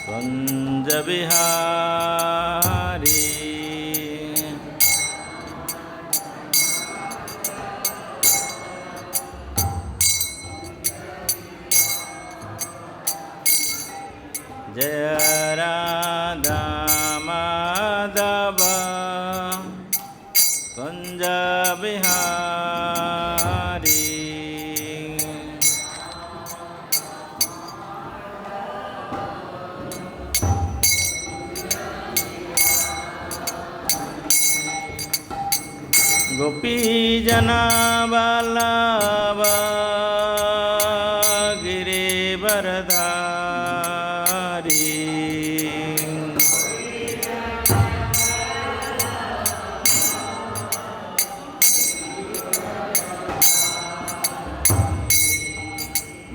कुंज बिहारी जय राधा माधव कुंज बिहारी गोपी जना वल्लभ गिरिवरधारी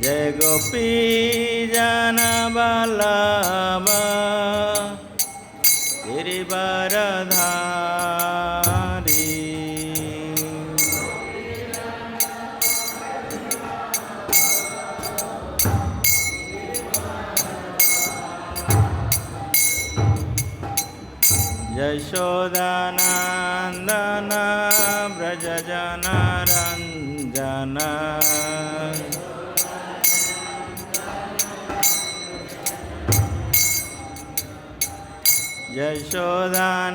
जय गोपी जना वल्लभ गिरिवरधारी यशोदानंदन ब्रज जनरंजन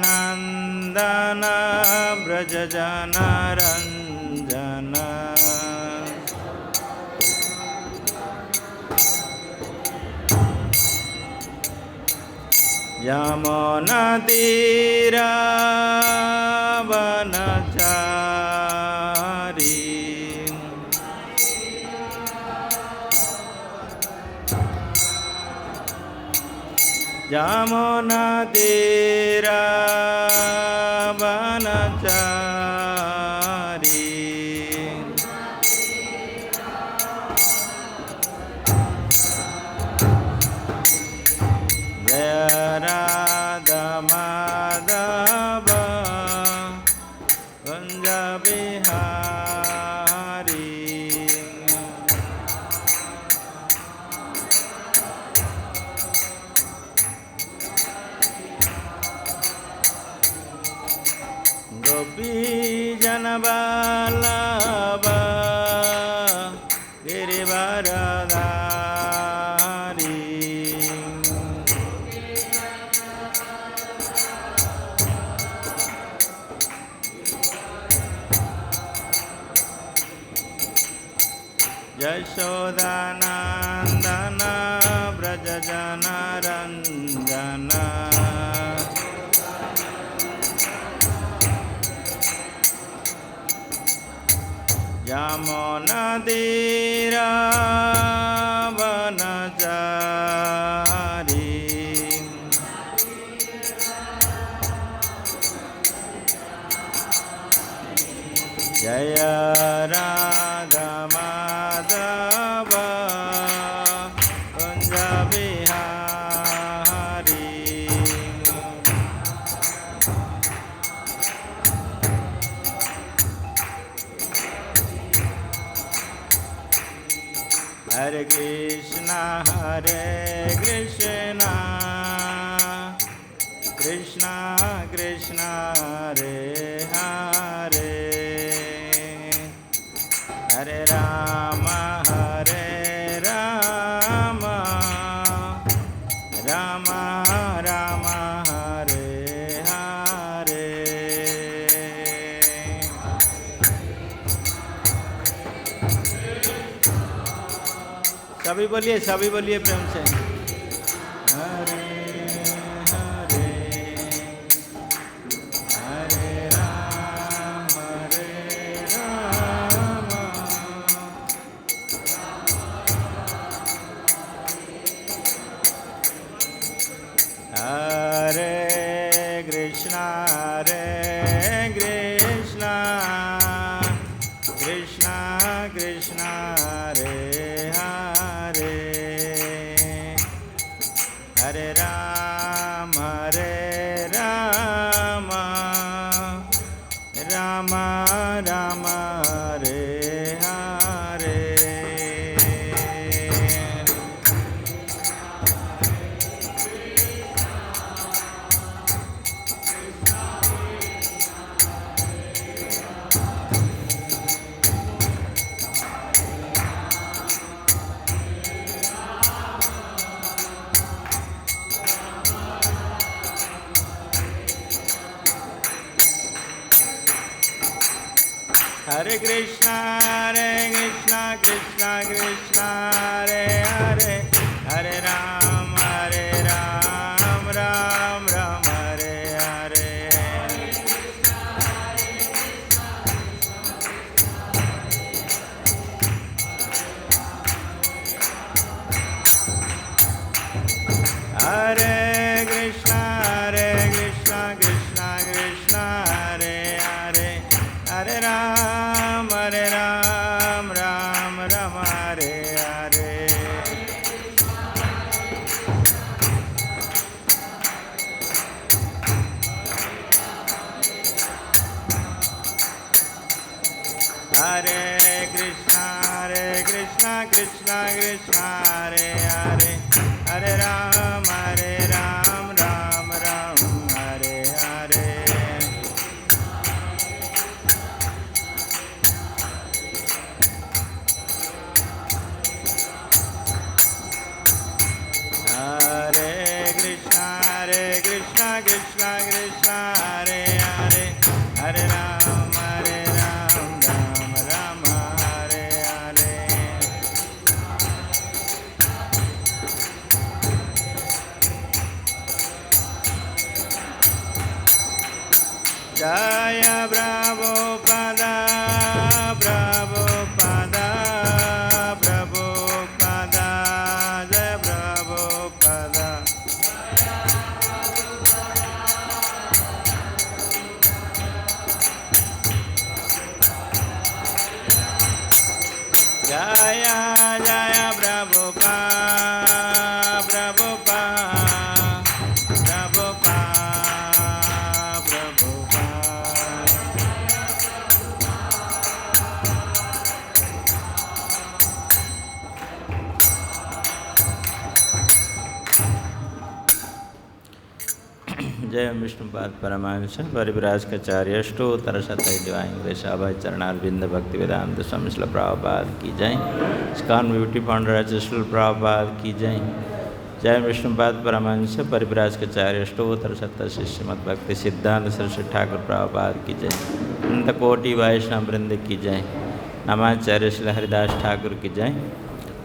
यशोदानंदन ब्रज जनरंजन यमुना तीरा वनचारी यमुना तीरा वनचारी जय राधा माधव कुंज बिहारी गोपी जन वल्लभ गिरिवरधारी यशोदानंदन ब्रज जनरंजन यमुना तीरा वनचारी जय राधा माधव कुंज बिहारी हरे कृष्णा कृष्णा कृष्णा हरे हरे हरे राम राम राम हरे हरे सभी बोलिए प्रेम से हरे हरे हरे राम हरे Krishna Krishna Krishna Hare Hare Hare Ram Ram Ram Hare Hare Hare Krishna Krishna Krishna Hare Hare Hare Ram Ram Ram Hare Hare Hare Krishna Krishna Krishna Hare Hare Hare Ram Ram Ram Hare Hare Hare Krishna Krishna Krishna Hare Hare Hare Ram Ram Hare Hare Hare Krishna Krishna Krishna Hare Hare Hare Ram Ram Hare Hare Jaya Prabhupada Prabhupada Prabhupada Jaya Prabhupada Jaya Jaya Prabhupada Prabhupada जय Vishnupad Paramhans परिव्राजकाचार्य अष्टोत्तर शतय divine grace अभय चरणारविंद भक्ति वेदांत स्वामी श्रील प्रभुपाद की जय। ISKCON beauty founder Srila Prabhupada की जय। जय विष्णुपाद परमहंस परिव्राजकाचार्य अष्टोत्तर शतय श्रीमद् भक्ति सिद्धांत सरस्वती ठाकुर प्रभुपाद की जय। अनंत कोटि वैष्णव वृंद की जय। नमाचार्य श्री हरिदास ठाकुर की जय।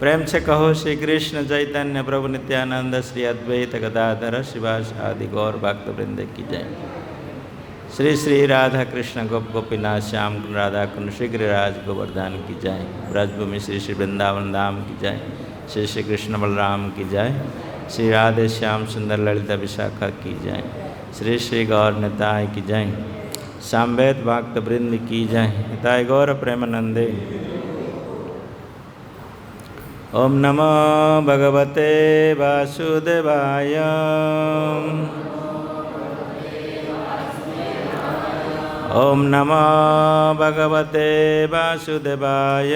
प्रेम से कहो श्री कृष्ण चैतन्य प्रभु नित्यानंद श्री अद्वैत गदाधर शिवास आदि गौर भक्त वृंद की जय। श्री श्री राधा कृष्ण गोप गोपीनाथ श्याम कुंड राधा कुंड श्री गिरिराज गोवर्धन की जय। ब्रजभूमि श्री श्री वृंदावन धाम की जय। श्री श्री कृष्ण बलराम की जय। श्री राधे श्याम सुंदर ललिता विशाखा की जय। श्री श्री गौर निताय की जय। सामवेद भक्त वृंद की जय। निताय गौर प्रेमानंदे। ओम नमो भगवते वासुदेवाय। ओम नमो भगवते वासुदेवाय।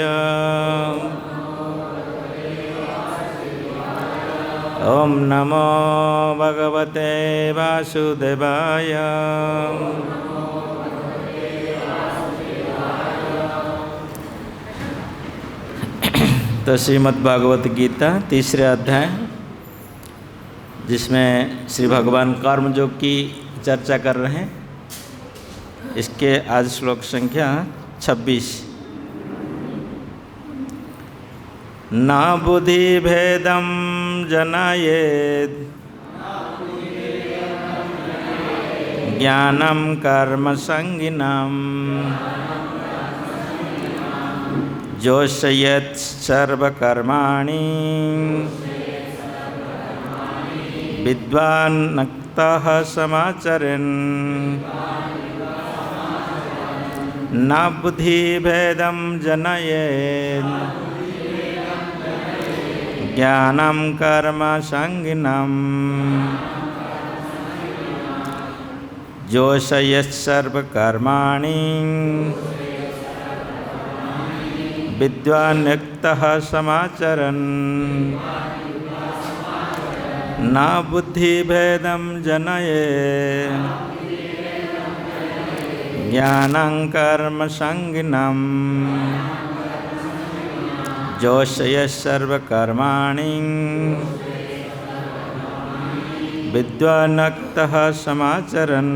ओम नमो भगवते वासुदेवाय। तो श्रीमद् भागवत गीता तीसरे अध्याय, जिसमें श्री भगवान कर्मयोग की चर्चा कर रहे हैं, इसके आज श्लोक संख्या 26। न बुद्धि भेदम जनायेद ज्ञानम कर्म संगिनम जोषयेत् सर्वकर्माणि विद्वान् नक्तः समाचरेन्। न बुद्धिभेदं जनयेत् ज्ञानं कर्म संगिनम् जोषयेत् सर्वकर्माणि विद्वान् युक्तः समाचरन्। न बुद्धिभेदं जनयेत् ज्ञानं कर्म संगिनम् जोषयेत् सर्वकर्माणि विद्वान् युक्तः समाचरन्।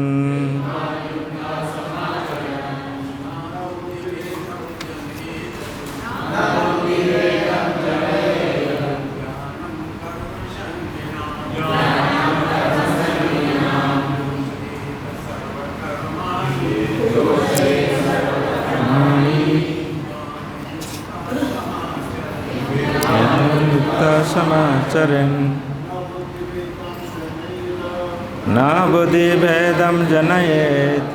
न बुद्धिभेदं जनयेत्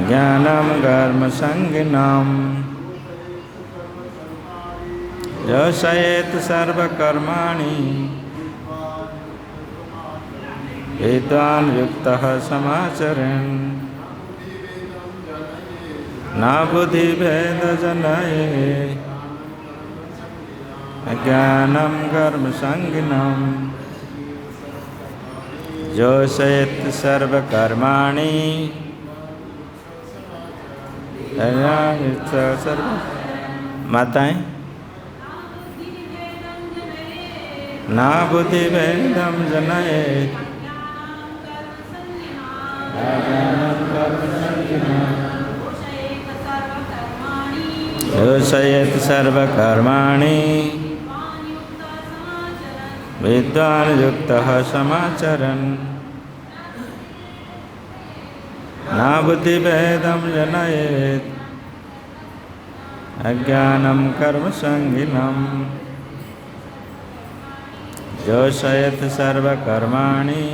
ज्ञानं कर्मसंगिनं योषयेत् सर्वकर्माणि विद्वान् युक्तः समाचरन् न बुद्धिभेदजनयेत् अज्ञानं कर्मसंगिनं योषयेत् सर्वकर्माणि माताएं न बुद्धिभेदं जनयेत् योषयेत् सर्वकर्माणि विद्वान् युक्तः समाचरन् न बुद्धिभेदं जनयेत् अज्ञानं कर्मसंगिनं योषयेत् सर्वकर्माणि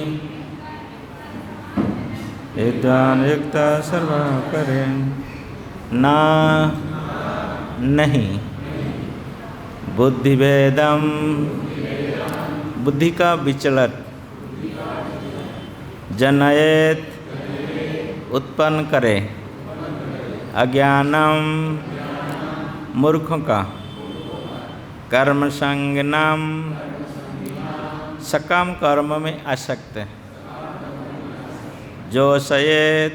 विद्वान् युक्तः सर्वकरेन् न नहीं बुद्धिभेदम बुद्धि का विचलन जनयेत उत्पन्न करे अज्ञानम मूर्खों का कर्म संज्ञाम सकाम कर्म में आसक्त जो सयेत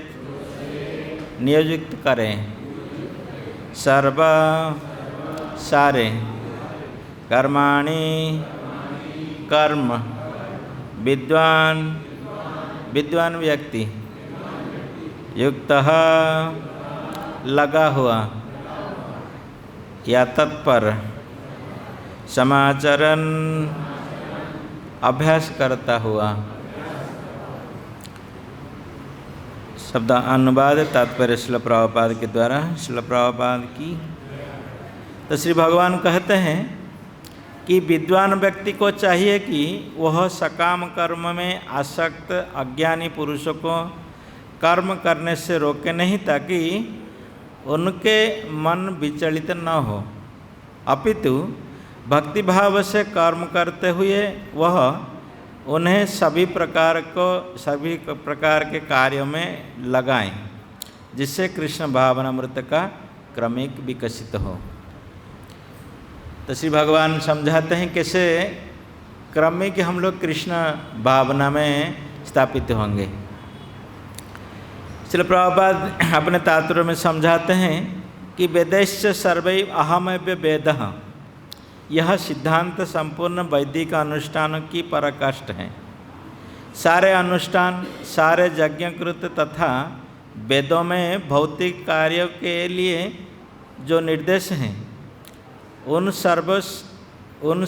नियोजित करें सर्व सारे कर्माणि कर्म विद्वान विद्वान व्यक्ति युक्तः लगा हुआ या तत्पर समाचरण अभ्यास करता हुआ। शब्द अनुवाद तात्पर्य श्रील प्रभुपाद के द्वारा श्रील प्रभुपाद की। तो श्री भगवान कहते हैं कि विद्वान व्यक्ति को चाहिए कि वह सकाम कर्म में आसक्त अज्ञानी पुरुषों को कर्म करने से रोके नहीं ताकि उनके मन विचलित न हो, अपितु भक्ति भाव से कर्म करते हुए वह उन्हें सभी प्रकार के कार्यों में लगाएं जिससे कृष्ण भावनामृत का क्रमिक विकसित हो। तो श्री भगवान समझाते हैं कैसे क्रमिक हम लोग कृष्ण भावना में स्थापित होंगे। श्रील प्रभुपाद अपने तात्पर्य में समझाते हैं कि वेदैश्च सर्वैव अहमैव वेदः, यह सिद्धांत संपूर्ण वैदिक अनुष्ठानों की पराकाष्ठ है। सारे अनुष्ठान सारे यज्ञकृत तथा वेदों में भौतिक कार्यों के लिए जो निर्देश हैं उन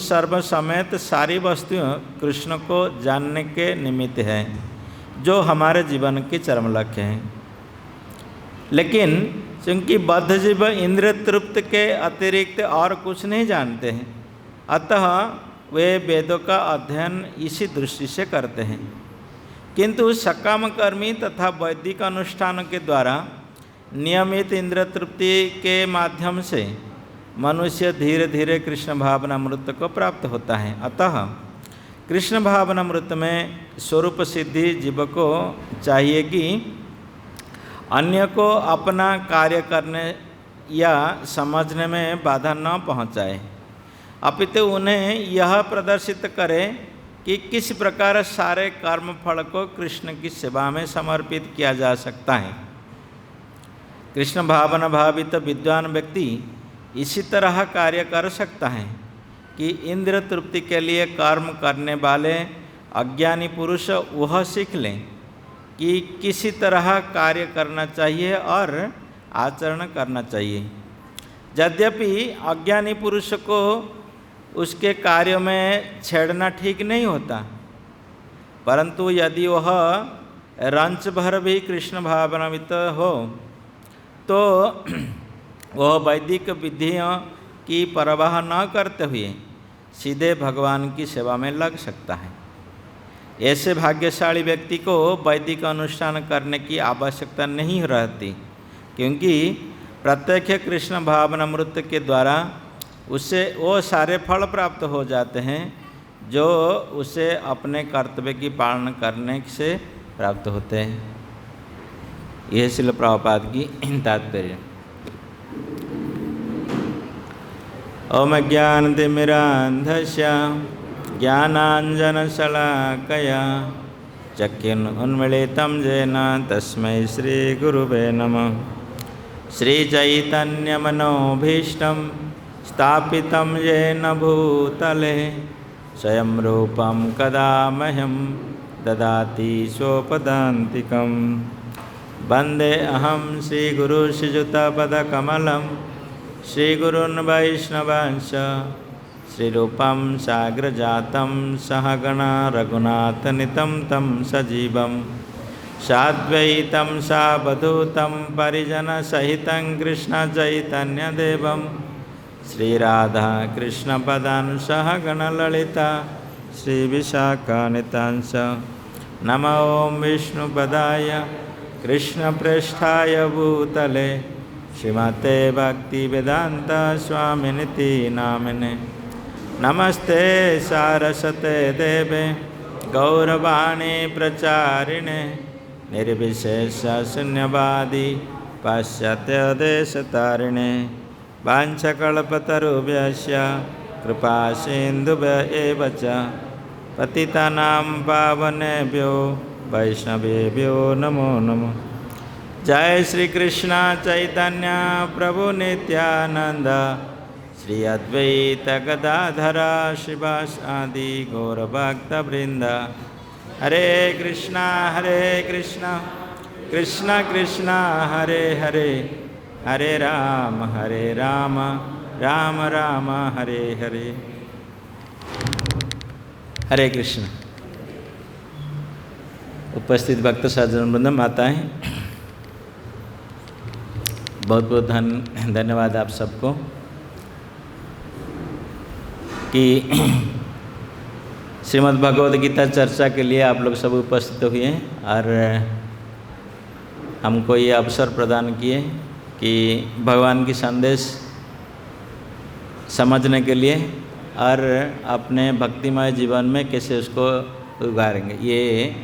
सर्व समेत सारी वस्तुएं कृष्ण को जानने के निमित्त है जो हमारे जीवन के चरम लक्ष्य हैं। लेकिन क्योंकि बद्ध जीव इंद्रिय तृप्त के अतिरिक्त और कुछ नहीं जानते हैं, अतः वे वेदों का अध्ययन इसी दृष्टि से करते हैं। किंतु सकाम कर्मी तथा वैदिक अनुष्ठानों के द्वारा नियमित इंद्रिय तृप्ति के माध्यम से मनुष्य धीरे धीरे कृष्ण भावनामृत को प्राप्त होता है। अतः कृष्ण भावनामृत में स्वरूप सिद्धि जीव को चाहिए कि अन्य को अपना कार्य करने या समझने में बाधा न पहुंचाए, अपितु उन्हें यह प्रदर्शित करे कि किस प्रकार सारे कर्म फल को कृष्ण की सेवा में समर्पित किया जा सकता है। कृष्ण भावना भावित विद्वान व्यक्ति इसी तरह कार्य कर सकता है कि इंद्रिय तृप्ति के लिए कर्म करने वाले अज्ञानी पुरुष वह सीख लें कि किसी तरह कार्य करना चाहिए और आचरण करना चाहिए। यद्यपि अज्ञानी पुरुष को उसके कार्य में छेड़ना ठीक नहीं होता, परंतु यदि वह रंच भर भी कृष्ण भावनावित हो तो वह वैदिक विधियों की परवाह न करते हुए सीधे भगवान की सेवा में लग सकता है। ऐसे भाग्यशाली व्यक्ति को वैदिक अनुष्ठान करने की आवश्यकता नहीं रहती, क्योंकि प्रत्यक्ष कृष्ण भावनामृत के द्वारा उससे वो सारे फल प्राप्त हो जाते हैं जो उसे अपने कर्तव्य की पालना करने से प्राप्त होते हैं। यह श्रील प्रभुपाद की तात्पर्य। ओम ज्ञानतिमिरान्धस्य ज्ञानाञ्जनशलाकया चक्षुरुन्मीलितं येन तस्मै श्रीगुरुवे नमः। श्रीचैतन्यमनोभीष्टं स्थापितं येन भूतले स्वयं रूपं कदा मह्यं ददाति स्वपदान्तिकं। वन्दे अहं श्रीगुरुश्रीयुतपदकमलं श्रीगुरून् वैष्णवांश्च श्रीरूपं साग्रजातं सहगणा रघुनाथनितं तं सजीवं साद्वैतं सावधूतं परिजनसहितं कृष्णचैतन्यदेवं श्रीराधाकृष्णपदान् सहगणललिता श्रीविशाखान्वितांश्च। नमो ॐ विष्णुपदाय कृष्णप्रेष्ठाय भूतले श्रीमते भक्तिवेदांत स्वामिनिति नामिने। नमस्ते सारस्वते देवे गौरवाणी प्रचारिणे निर्विशेष शून्यवादी पाश्चात्यदेशतारिणे। वाञ्छकल्पतरुभ्यश्च कृपा सिन्धुभ्य एव च पतितानां पावनेभ्यो वैष्णवेभ्यो नमो नमः। जय श्री कृष्ण चैतन्य प्रभु नित्यानंद श्री अद्वैत गदाधर श्रीवास आदि गौरभक्तवृंद। हरे कृष्णा कृष्ण कृष्ण हरे हरे, हरे राम राम राम हरे हरे। हरे कृष्ण। उपस्थित भक्त सज्जन वृंद, माताएं, बहुत बहुत धन्यवाद आप सबको कि श्रीमद् भगवद गीता चर्चा के लिए आप लोग सब उपस्थित हुए और हमको ये अवसर प्रदान किए कि भगवान की संदेश समझने के लिए और अपने भक्तिमय जीवन में कैसे उसको उगारेंगे, ये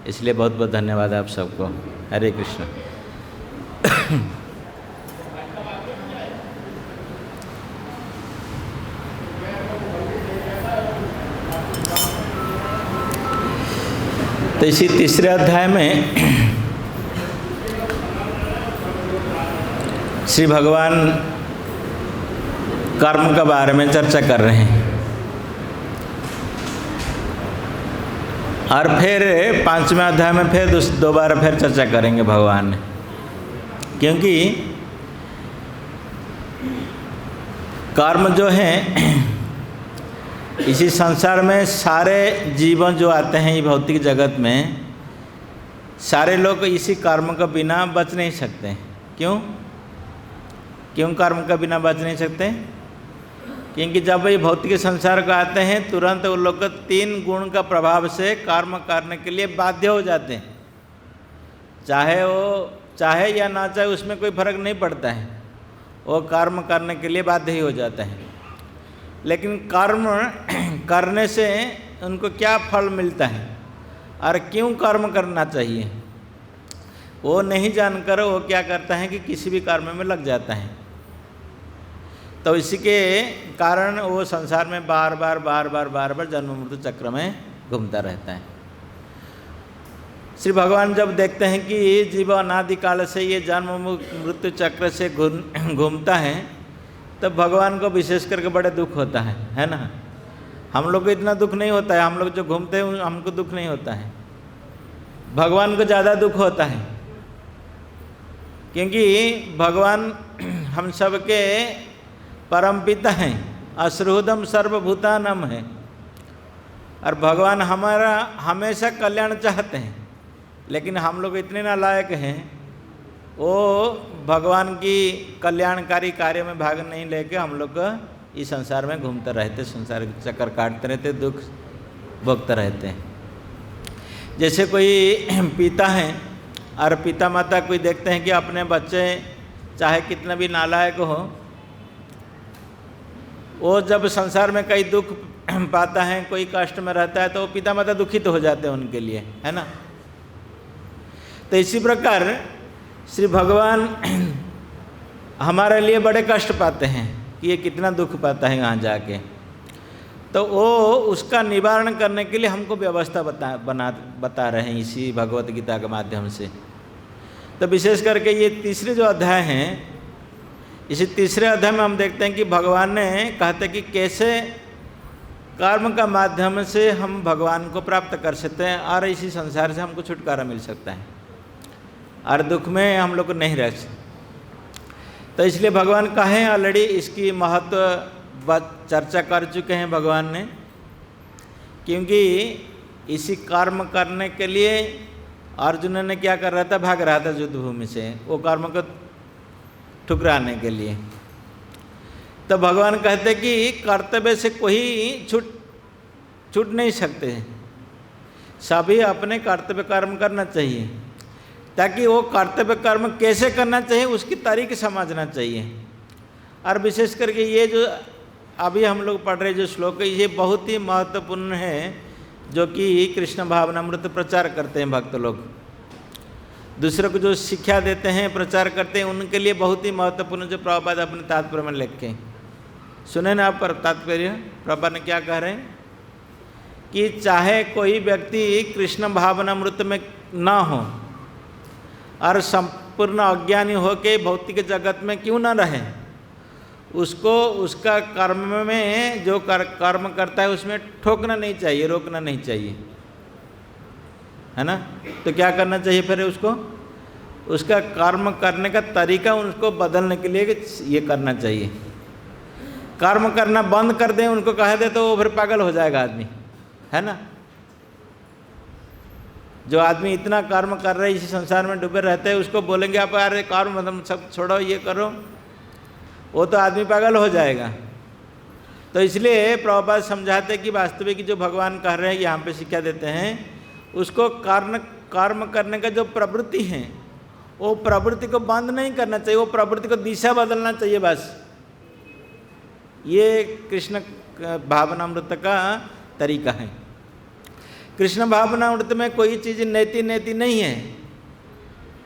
इसलिए बहुत बहुत धन्यवाद आप सबको। हरे कृष्ण। तो इसी तीसरे अध्याय में श्री भगवान कर्म के बारे में चर्चा कर रहे हैं और फिर 5वें अध्याय में फिर दोबारा फिर चर्चा करेंगे भगवान, क्योंकि कर्म जो है इसी संसार में सारे जीवन जो आते हैं ये भौतिक जगत में, सारे लोग इसी कर्म के बिना बच नहीं सकते। क्यों कर्म के बिना बच नहीं सकते? क्योंकि जब ये भौतिक संसार को आते हैं तुरंत वो लोग 3 गुण का प्रभाव से कर्म करने के लिए बाध्य हो जाते हैं। चाहे या ना चाहे उसमें कोई फर्क नहीं पड़ता है, वो कर्म करने के लिए बाध्य ही हो जाता है। लेकिन कर्म करने से उनको क्या फल मिलता है और क्यों कर्म करना चाहिए, वो नहीं जानकर वो क्या करता है कि किसी भी कर्म में लग जाता है। तो इसी के कारण वो संसार में बार बार जन्म मृत्यु चक्र में घूमता रहता है। श्री भगवान जब देखते हैं कि जीव अनादिकाल से ये जन्म मृत्यु चक्र से घूमता है, तब भगवान को विशेष करके बड़े दुख होता है ना। हम लोग को इतना दुख नहीं होता है, हम लोग जो घूमते हैं हमको दुख नहीं होता है, भगवान को ज़्यादा दुख होता है। क्योंकि भगवान हम सबके परम पिता हैं, असृहृदम सर्वभूतानम है, और भगवान हमारा हमेशा कल्याण चाहते हैं। लेकिन हम लोग इतने नालायक हैं, वो भगवान की कल्याणकारी कार्य में भाग नहीं लेके हम लोग इस संसार में घूमते रहते, संसार के चक्कर काटते रहते, दुख भोगते रहते हैं। जैसे कोई पिता हैं और पिता माता कोई देखते हैं कि अपने बच्चे चाहे कितना भी नालायक हो, वो जब संसार में कई दुख पाता है, कोई कष्ट में रहता है, तो वो पिता माता दुखित तो हो जाते हैं उनके लिए, है ना। तो इसी प्रकार श्री भगवान हमारे लिए बड़े कष्ट पाते हैं कि ये कितना दुख पाता है यहाँ जाके, तो वो उसका निवारण करने के लिए हमको व्यवस्था बता रहे हैं इसी भगवत गीता के माध्यम से। तो विशेष करके ये तीसरे जो अध्याय हैं, इसी तीसरे अध्याय में हम देखते हैं कि भगवान ने कहते कि कैसे कर्म का माध्यम से हम भगवान को प्राप्त कर सकते हैं और इसी संसार से हमको छुटकारा मिल सकता है और दुख में हम लोग को नहीं रह सकते। तो इसलिए भगवान कहे ऑलरेडी इसकी महत्व चर्चा कर चुके हैं भगवान ने, क्योंकि इसी कर्म करने के लिए अर्जुन ने क्या कर रहा था, भाग रहा था युद्ध भूमि से, वो कर्म को ठुकराने के लिए। तो भगवान कहते कि कर्तव्य से कोई छूट नहीं सकते, सभी अपने कर्तव्य कर्म करना चाहिए, ताकि वो कर्तव्य कर्म कैसे करना चाहिए उसकी तरीके समझना चाहिए। और विशेष करके ये जो अभी हम लोग पढ़ रहे जो श्लोक है, ये बहुत ही महत्वपूर्ण है, जो कि कृष्ण भावनामृत प्रचार करते हैं भक्त लोग, दूसरों को जो शिक्षा देते हैं, प्रचार करते हैं, उनके लिए बहुत ही महत्वपूर्ण, जो प्रभुपाद अपने तात्पर्य में लिख के सुने ना आप। पर तात्पर्य प्रभुपाद ने क्या कह रहे हैं कि चाहे कोई व्यक्ति कृष्ण भावनामृत में ना हो और संपूर्ण अज्ञानी हो के भौतिक जगत में क्यों ना रहे, उसको उसका कर्म में जो कर्म करता है उसमें ठोकना नहीं चाहिए, रोकना नहीं चाहिए, है ना। तो क्या करना चाहिए फिर उसको, उसका कर्म करने का तरीका उनको बदलने के लिए ये करना चाहिए। कर्म करना बंद कर दें, उनको कह दे तो वो फिर पागल हो जाएगा आदमी, है ना। जो आदमी इतना कर्म कर रहे इसी संसार में डूबे रहते हैं, उसको बोलेंगे आप यार कर्म मतलब सब छोड़ो, ये करो, वो तो आदमी पागल हो जाएगा। तो इसलिए प्रभुपाद समझाते कि वास्तविक जो भगवान कह रहे हैं, यहाँ पे शिक्षा देते हैं, उसको कर्म करने का जो प्रवृत्ति है, वो प्रवृत्ति को बंद नहीं करना चाहिए, वो प्रवृत्ति को दिशा बदलना चाहिए बस। ये कृष्ण भावनामृत का तरीका है। कृष्ण भावनामृत में कोई चीज़ नेति नहीं है।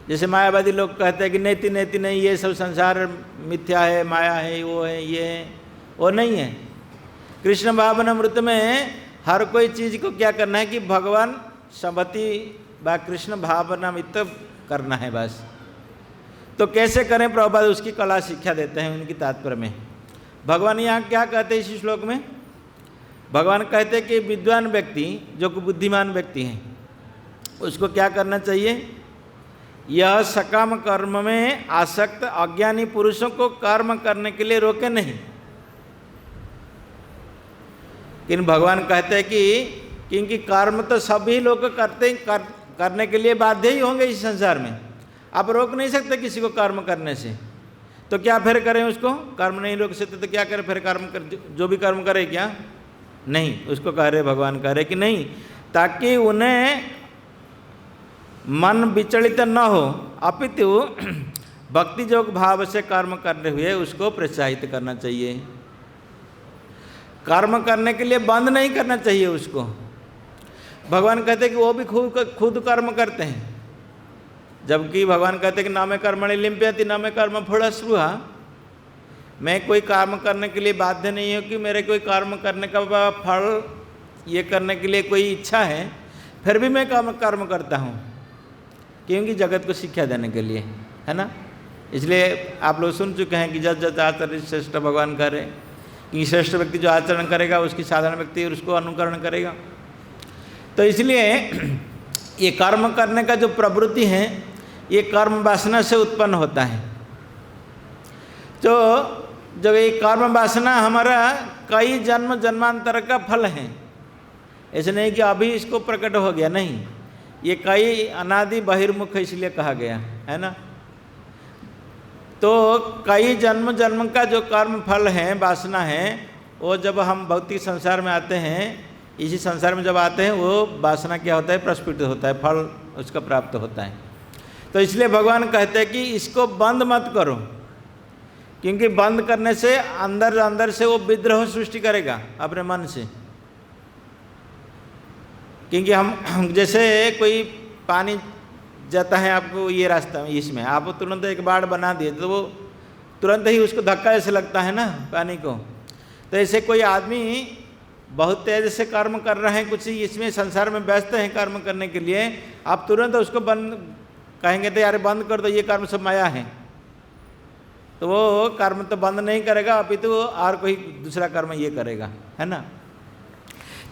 जैसे मायावादी लोग कहते हैं कि नेति नहीं, ये सब संसार मिथ्या है, माया है, वो है, ये है, वो नहीं है। कृष्ण भावनामृत में हर कोई चीज़ को क्या करना है कि भगवान संपत्ति व कृष्ण भावनामृत करना है बस। तो कैसे करें, प्रभुपाद उसकी कला शिक्षा देते हैं उनकी तात्पर्य में। भगवान यहाँ क्या कहते हैं इस श्लोक में, भगवान कहते हैं कि विद्वान व्यक्ति जो कि बुद्धिमान व्यक्ति हैं, उसको क्या करना चाहिए, यह सकाम कर्म में आसक्त अज्ञानी पुरुषों को कर्म करने के लिए रोके नहीं। लेकिन भगवान कहते हैं कि क्योंकि कर्म तो सभी लोग करने के लिए बाध्य ही होंगे इस संसार में, आप रोक नहीं सकते किसी को कर्म करने से। तो क्या फिर करें, उसको कर्म नहीं रोक सकते तो क्या करें फिर, कर्म कर जो भी कर्म करे क्या नहीं, उसको कह रहे भगवान कह रहे कि नहीं, ताकि उन्हें मन विचलित न हो, अपितु भक्ति योग भाव से कर्म करने हुए उसको प्रोत्साहित करना चाहिए। कर्म करने के लिए बंद नहीं करना चाहिए उसको। भगवान कहते हैं कि वो भी खुद कर्म करते हैं, जबकि भगवान कहते हैं कि नामे कर्मणि लिम्पयति नामे कर्म फलस्पृहा। मैं कोई कर्म करने के लिए बाध्य नहीं हूँ कि मेरे कोई कर्म करने का फल ये करने के लिए कोई इच्छा है, फिर भी मैं कर्म करता हूँ, क्योंकि जगत को शिक्षा देने के लिए, है ना। इसलिए आप लोग सुन चुके हैं कि जज जज आचरण श्रेष्ठ, भगवान कह रहे कि श्रेष्ठ व्यक्ति जो आचरण करेगा उसकी साधारण व्यक्ति उसको अनुकरण करेगा। तो इसलिए ये कर्म करने का जो प्रवृत्ति है, ये कर्म वासना से उत्पन्न होता है। तो जब ये कर्म वासना हमारा कई जन्म जन्मांतर का फल है, ऐसे नहीं कि अभी इसको प्रकट हो गया, नहीं, ये कई अनादि बहिर्मुख इसलिए कहा गया है ना। तो कई जन्म का जो कर्म फल है, वासना है, वो जब हम भौतिक संसार में आते हैं, इसी संसार में जब आते हैं वो वासना क्या होता है, प्रस्फुटित होता है, फल उसका प्राप्त होता है। तो इसलिए भगवान कहते हैं कि इसको बंद मत करो, क्योंकि बंद करने से अंदर अंदर से वो विद्रोह सृष्टि करेगा अपने मन से। क्योंकि हम जैसे कोई पानी जाता है आपको ये रास्ता में, इसमें आप तुरंत एक बाढ़ बना दिए तो वो तुरंत ही उसको धक्का ऐसे लगता है ना पानी को। तो ऐसे कोई आदमी बहुत तेज से कर्म कर रहे हैं, कुछ इसमें संसार में व्यस्त हैं कर्म करने के लिए, आप तुरंत उसको बंद कहेंगे तो यार बंद कर दो, ये कर्म सब माया है, तो वो कर्म तो बंद नहीं करेगा, अपितु तो और कोई दूसरा कर्म ये करेगा, है ना।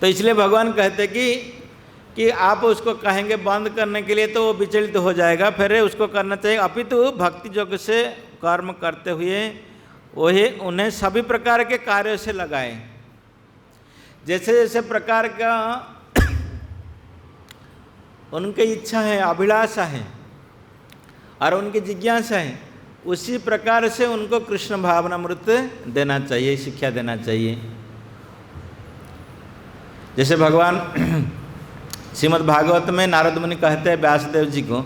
तो इसलिए भगवान कहते कि आप उसको कहेंगे बंद करने के लिए तो वो विचलित हो जाएगा, फिर उसको करना चाहिए। अपितु भक्ति योग से कर्म करते हुए वही उन्हें सभी प्रकार के कार्यों से लगाए। जैसे जैसे प्रकार का उनकी इच्छा है, अभिलाषा है और उनकी जिज्ञासा है, उसी प्रकार से उनको कृष्ण भावनामृत देना चाहिए, शिक्षा देना चाहिए। जैसे भगवान श्रीमद् भागवत में नारद मुनि कहते हैं व्यासदेव जी को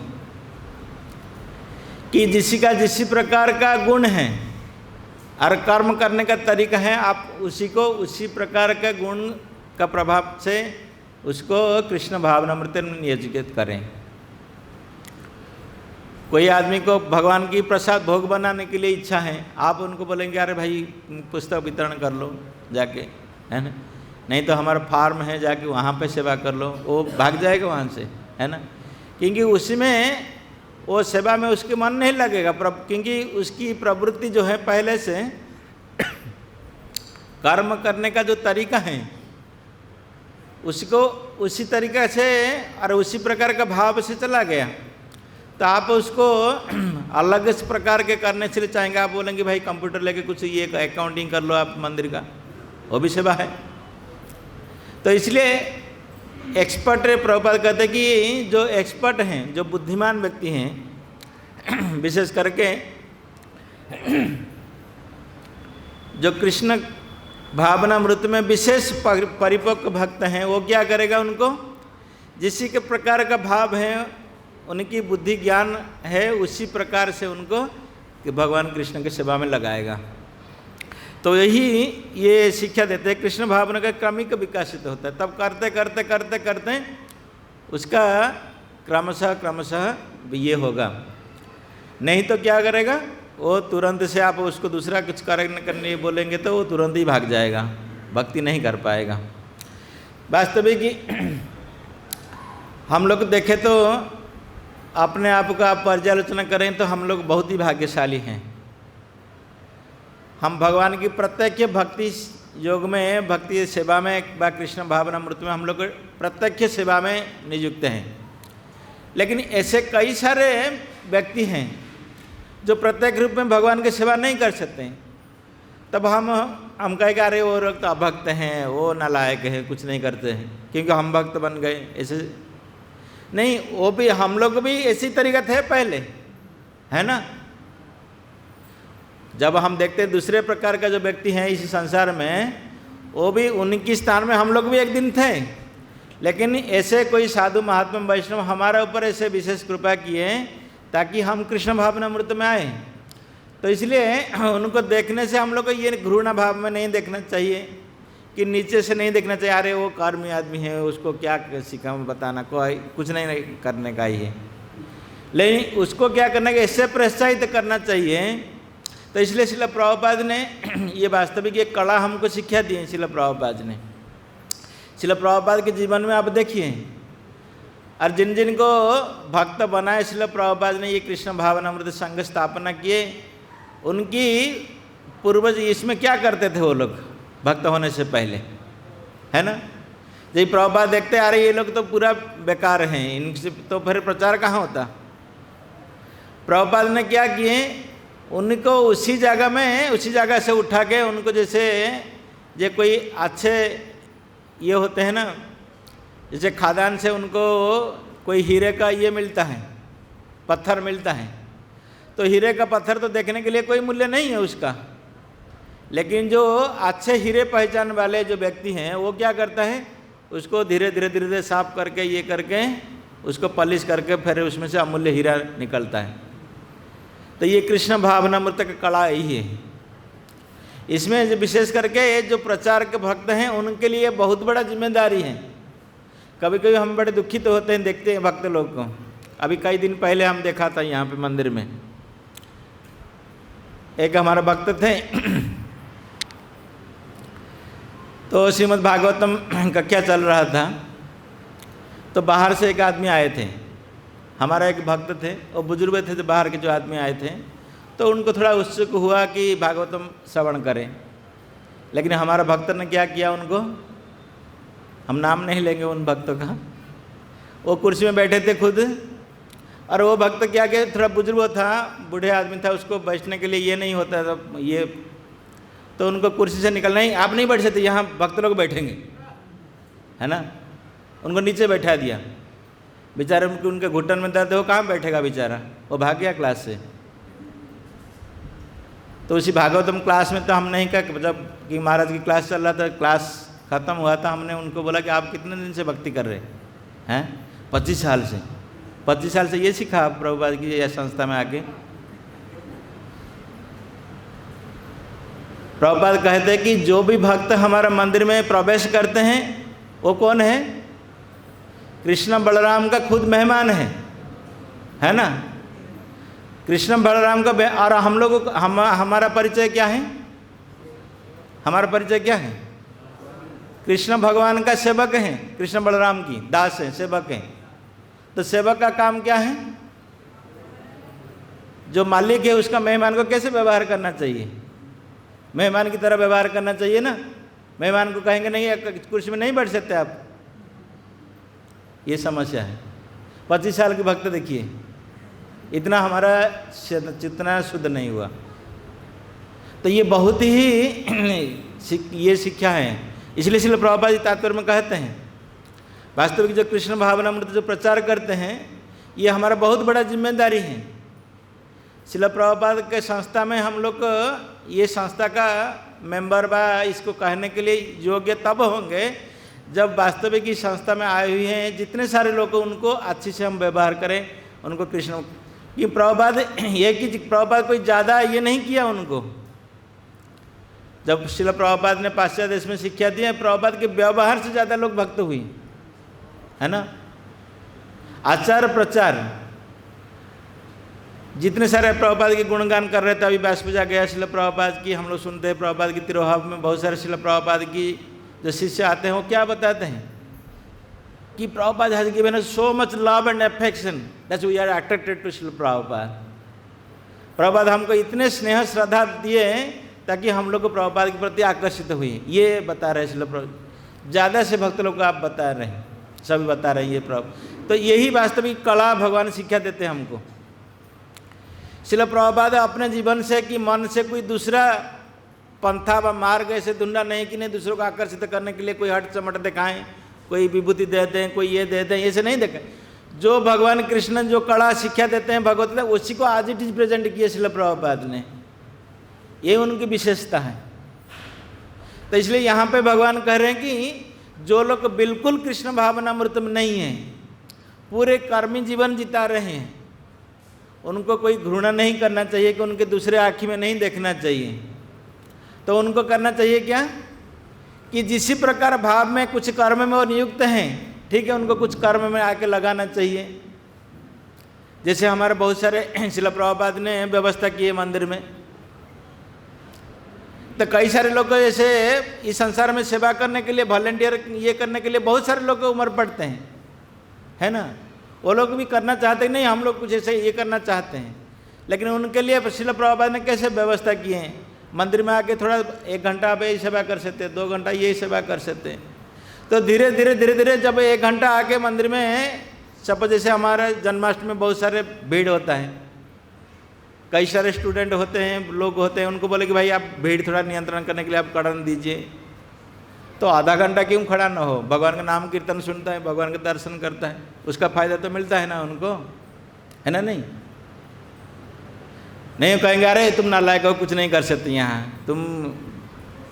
कि जिसी का जिसी प्रकार का गुण है और कर्म करने का तरीका है, आप उसी को उसी प्रकार के गुण का प्रभाव से उसको कृष्ण भावनामृत में नियोजित करें। कोई आदमी को भगवान की प्रसाद भोग बनाने के लिए इच्छा है, आप उनको बोलेंगे अरे भाई पुस्तक वितरण कर लो जाके, है ना, नहीं तो हमारा फार्म है जाके वहाँ पे सेवा कर लो, वो भाग जाएगा वहाँ से, है ना। क्योंकि उसमें वो सेवा में उसके मन नहीं लगेगा, क्योंकि उसकी प्रवृत्ति जो है पहले से कर्म करने का जो तरीका है उसको उसी तरीका से और उसी प्रकार का भाव से चला गया। तो आप उसको अलग इस प्रकार के करने से चाहेंगे, आप बोलेंगे भाई कंप्यूटर लेके कुछ ये अकाउंटिंग कर लो आप मंदिर का, वो भी सेवा है। तो इसलिए एक्सपर्ट प्रभुपाद कहते हैं कि जो एक्सपर्ट हैं, जो बुद्धिमान व्यक्ति हैं, विशेष करके जो कृष्ण भावनामृत में विशेष परिपक्व भक्त हैं, वो क्या करेगा, उनको जिसी के प्रकार का भाव है, उनकी बुद्धि ज्ञान है, उसी प्रकार से उनको कि भगवान कृष्ण की सेवा में लगाएगा। तो यही ये शिक्षा देते हैं, कृष्ण भावना का क्रमिक विकसित होता है, तब करते करते करते करते उसका क्रमशः क्रमशः ये होगा। नहीं तो क्या करेगा, वो तुरंत से आप उसको दूसरा कुछ करने बोलेंगे तो वो तुरंत ही भाग जाएगा, भक्ति नहीं कर पाएगा। वास्तविक हम लोग देखें तो अपने आप का पर्यालोचना करें तो हम लोग बहुत ही भाग्यशाली हैं। हम भगवान की प्रत्यक्ष भक्ति योग में, भक्ति सेवा में व कृष्ण भावनामृत में हम लोग प्रत्यक्ष सेवा में नियुक्त हैं। लेकिन ऐसे कई सारे व्यक्ति हैं जो प्रत्यक्ष रूप में भगवान की सेवा नहीं कर सकते हैं। तब हम कहेंगे अरे वो लोग तो अभक्त हैं, वो नालायक हैं, कुछ नहीं करते हैं क्योंकि हम भक्त बन गए। ऐसे नहीं, वो भी हम लोग भी इसी तरीका थे पहले, है ना। जब हम देखते हैं दूसरे प्रकार का जो व्यक्ति हैं इस संसार में, वो भी उनकी स्थान में हम लोग भी एक दिन थे। लेकिन ऐसे कोई साधु महात्मा वैष्णव हमारे ऊपर ऐसे विशेष कृपा किए ताकि हम कृष्ण भावनामृत में आए। तो इसलिए उनको देखने से हम लोग को ये घृणा भाव में नहीं देखना चाहिए कि नीचे से नहीं देखना चाहिए अरे वो कर्मी आदमी है, उसको क्या सिखा बताना, कोई कुछ नहीं करने का ही है। लेकिन उसको क्या करना है, इससे प्रोत्साहित करना चाहिए। तो इसलिए श्रील प्रभुपाद ने ये वास्तविक एक कला हमको शिक्षा दी है। श्रील प्रभुपाद ने, श्रील प्रभुपाद के जीवन में आप देखिए, और जिन जिन को भक्त बनाए श्रील प्रभुपाद ने, ये कृष्ण भावनामृत संघ स्थापना किए, उनकी पूर्वज इसमें क्या करते थे वो लोग भक्त होने से पहले, है ना। जब प्रभुपाद देखते अरे ये लोग तो पूरा बेकार हैं, इनसे तो फिर प्रचार कहाँ होता। प्रभुपाद ने क्या किए, उनको उसी जगह में, उसी जगह से उठा के उनको, जैसे ये कोई अच्छे ये होते हैं ना, जैसे खादान से उनको कोई हीरे का ये मिलता है, पत्थर मिलता है, तो हीरे का पत्थर तो देखने के लिए कोई मूल्य नहीं है उसका। लेकिन जो अच्छे हीरे पहचान वाले जो व्यक्ति हैं वो क्या करता है, उसको धीरे धीरे धीरे धीरे साफ करके ये करके उसको पॉलिश करके फिर उसमें से अमूल्य हीरा निकलता है। तो ये कृष्ण भावनामृत की कला यही है। इसमें जो विशेष करके जो प्रचार के भक्त हैं उनके लिए बहुत बड़ा जिम्मेदारी है। कभी कभी हम बड़े दुखित होते हैं देखते हैं भक्त लोग को। अभी कई दिन पहले हम देखा था यहाँ पे मंदिर में एक हमारा भक्त थे तो श्रीमद् भागवतम कक्षा चल रहा था, तो बाहर से एक आदमी आए थे, हमारा एक भक्त थे, वो बुजुर्ग थे जो बाहर के जो आदमी आए थे, तो उनको थोड़ा उत्सुक हुआ कि भागवतम श्रवण करें। लेकिन हमारा भक्त ने क्या किया, उनको हम नाम नहीं लेंगे उन भक्तों का, वो कुर्सी में बैठे थे खुद, और वो भक्त क्या किया, थोड़ा बुजुर्ग था, बूढ़े आदमी था, उसको बैठने के लिए ये नहीं होता था ये, तो उनको कुर्सी से निकलना ही, आप नहीं बैठ सकते, यहाँ भक्त लोग बैठेंगे, है ना। उनको नीचे बैठा दिया। बेचारे उनके घुटन में दर्द है, वो कहाँ बैठेगा बेचारा, वो भाग गया क्लास से। तो उसी भागवतम क्लास में तो हम नहीं कहा, जब कि महाराज की क्लास चल रहा था, क्लास ख़त्म हुआ था, हमने उनको बोला कि आप कितने दिन से भक्ति कर रहे हैं? 25 साल से। 25 साल से ये सीखा प्रभुपाद की यह संस्था में आके? प्रभुपाद कहते हैं कि जो भी भक्त हमारा मंदिर में प्रवेश करते हैं वो कौन है? कृष्ण बलराम का खुद मेहमान है ना। कृष्ण बलराम का और हम लोगों को हमारा परिचय क्या है? हमारा परिचय क्या है? कृष्ण भगवान का सेवक हैं, कृष्ण बलराम की दास हैं, सेवक हैं। तो सेवक का काम क्या है? जो मालिक है उसका मेहमान को कैसे व्यवहार करना चाहिए? मेहमान की तरह व्यवहार करना चाहिए ना। मेहमान को कहेंगे नहीं कुर्सी में नहीं बैठ सकते आप, ये समस्या है। 25 साल के भक्त देखिए, इतना हमारा चितना शुद्ध नहीं हुआ। तो ये बहुत ही ये शिक्षा है। इसलिए श्रील प्रभुपाद जी तात्पर्य में कहते हैं वास्तविक जो कृष्ण भावनामृत जो प्रचार करते हैं ये हमारा बहुत बड़ा जिम्मेदारी है। श्रील प्रभुपाद के संस्था में हम लोग ये संस्था का मेंबर बा इसको कहने के लिए योग्य तब होंगे जब वास्तविक इस संस्था में आए हुए हैं जितने सारे लोग उनको अच्छे से हम व्यवहार करें, उनको कृष्ण कि प्रभुपाद ये कि प्रभुपाद कोई ज़्यादा ये नहीं किया उनको। जब श्रील प्रभुपाद ने पाश्चात्य देश में शिक्षा दी है, प्रभुपाद के व्यवहार से ज़्यादा लोग भक्त हुई, है ना। आचार प्रचार जितने सारे प्रभुपाद के गुणगान कर रहे थे। अभी व्यास पूजा गया श्रील प्रभुपाद की, हम लोग सुनते हैं प्रभुपाद की तिरोहा में बहुत सारे श्रील प्रभुपाद की जो शिष्य आते हैं वो क्या बताते हैं कि Prabhupada has given us so much love and affection that we are attracted to Srila Prabhupada. Prabhupada हमको इतने स्नेह श्रद्धा दिए ताकि हम लोग को प्रभुपाद के प्रति आकर्षित हुए, ये बता रहे श्रील प्रभुपाद। ज़्यादा से भक्त लोग को आप बता रहे हैं, सभी बता रहे हैं ये प्रभु। तो यही वास्तविक कला भगवान शिक्षा देते हैं हमको। श्रील प्रभुपाद अपने जीवन से कि मन से कोई दूसरा पंथा व मार्ग ऐसे ढूंढा नहीं कि नहीं दूसरों को आकर्षित करने के लिए कोई हट चमट दिखाएं, कोई विभूति दे दें, कोई ये दे दें, ऐसे नहीं देखें। जो भगवान कृष्ण जो कला शिक्षा देते हैं भगवत ने उसी को आज इट इज प्रेजेंट किया श्रील प्रभुपाद ने, ये उनकी विशेषता है। तो इसलिए यहाँ पे भगवान कह रहे हैं कि जो लोग बिल्कुल कृष्ण भावनामृत में नहीं है, पूरे कर्मी जीवन जिता रहे हैं, उनको कोई घृणा नहीं करना चाहिए कि उनके दूसरे आँखी में नहीं देखना चाहिए। तो उनको करना चाहिए क्या कि जिस प्रकार भाव में कुछ कर्म में वो नियुक्त हैं, ठीक है, उनको कुछ कर्म में आके लगाना चाहिए। जैसे हमारे बहुत सारे श्रील प्रभुपाद ने व्यवस्था की है मंदिर में, तो कई सारे लोग जैसे इस संसार में सेवा करने के लिए वॉलंटियर ये करने के लिए बहुत सारे लोग उम्र पड़ते हैं, है ना। वो लोग भी करना चाहते हैं, नहीं हम लोग कुछ ऐसे ये करना चाहते हैं, लेकिन उनके लिए श्रील प्रभुपाद ने कैसे व्यवस्था की है, मंदिर में आके थोड़ा 1 घंटा आप यही सेवा कर सकते हैं, 2 घंटा यही सेवा कर सकते हैं। तो धीरे धीरे जब 1 घंटा आके मंदिर में, सपोज जैसे हमारे जन्माष्टमी में बहुत सारे भीड़ होता है, कई सारे स्टूडेंट होते हैं, लोग होते हैं, उनको बोले कि भाई आप भीड़ थोड़ा नियंत्रण करने के लिए आप कड़न दीजिए, तो आधा घंटा क्यों खड़ा ना हो, भगवान का नाम कीर्तन सुनता है, भगवान का दर्शन करता है, उसका फायदा तो मिलता है ना उनको, है ना। नहीं कहेंगे अरे तुम नालायक हो, कुछ नहीं कर सकते, यहाँ तुम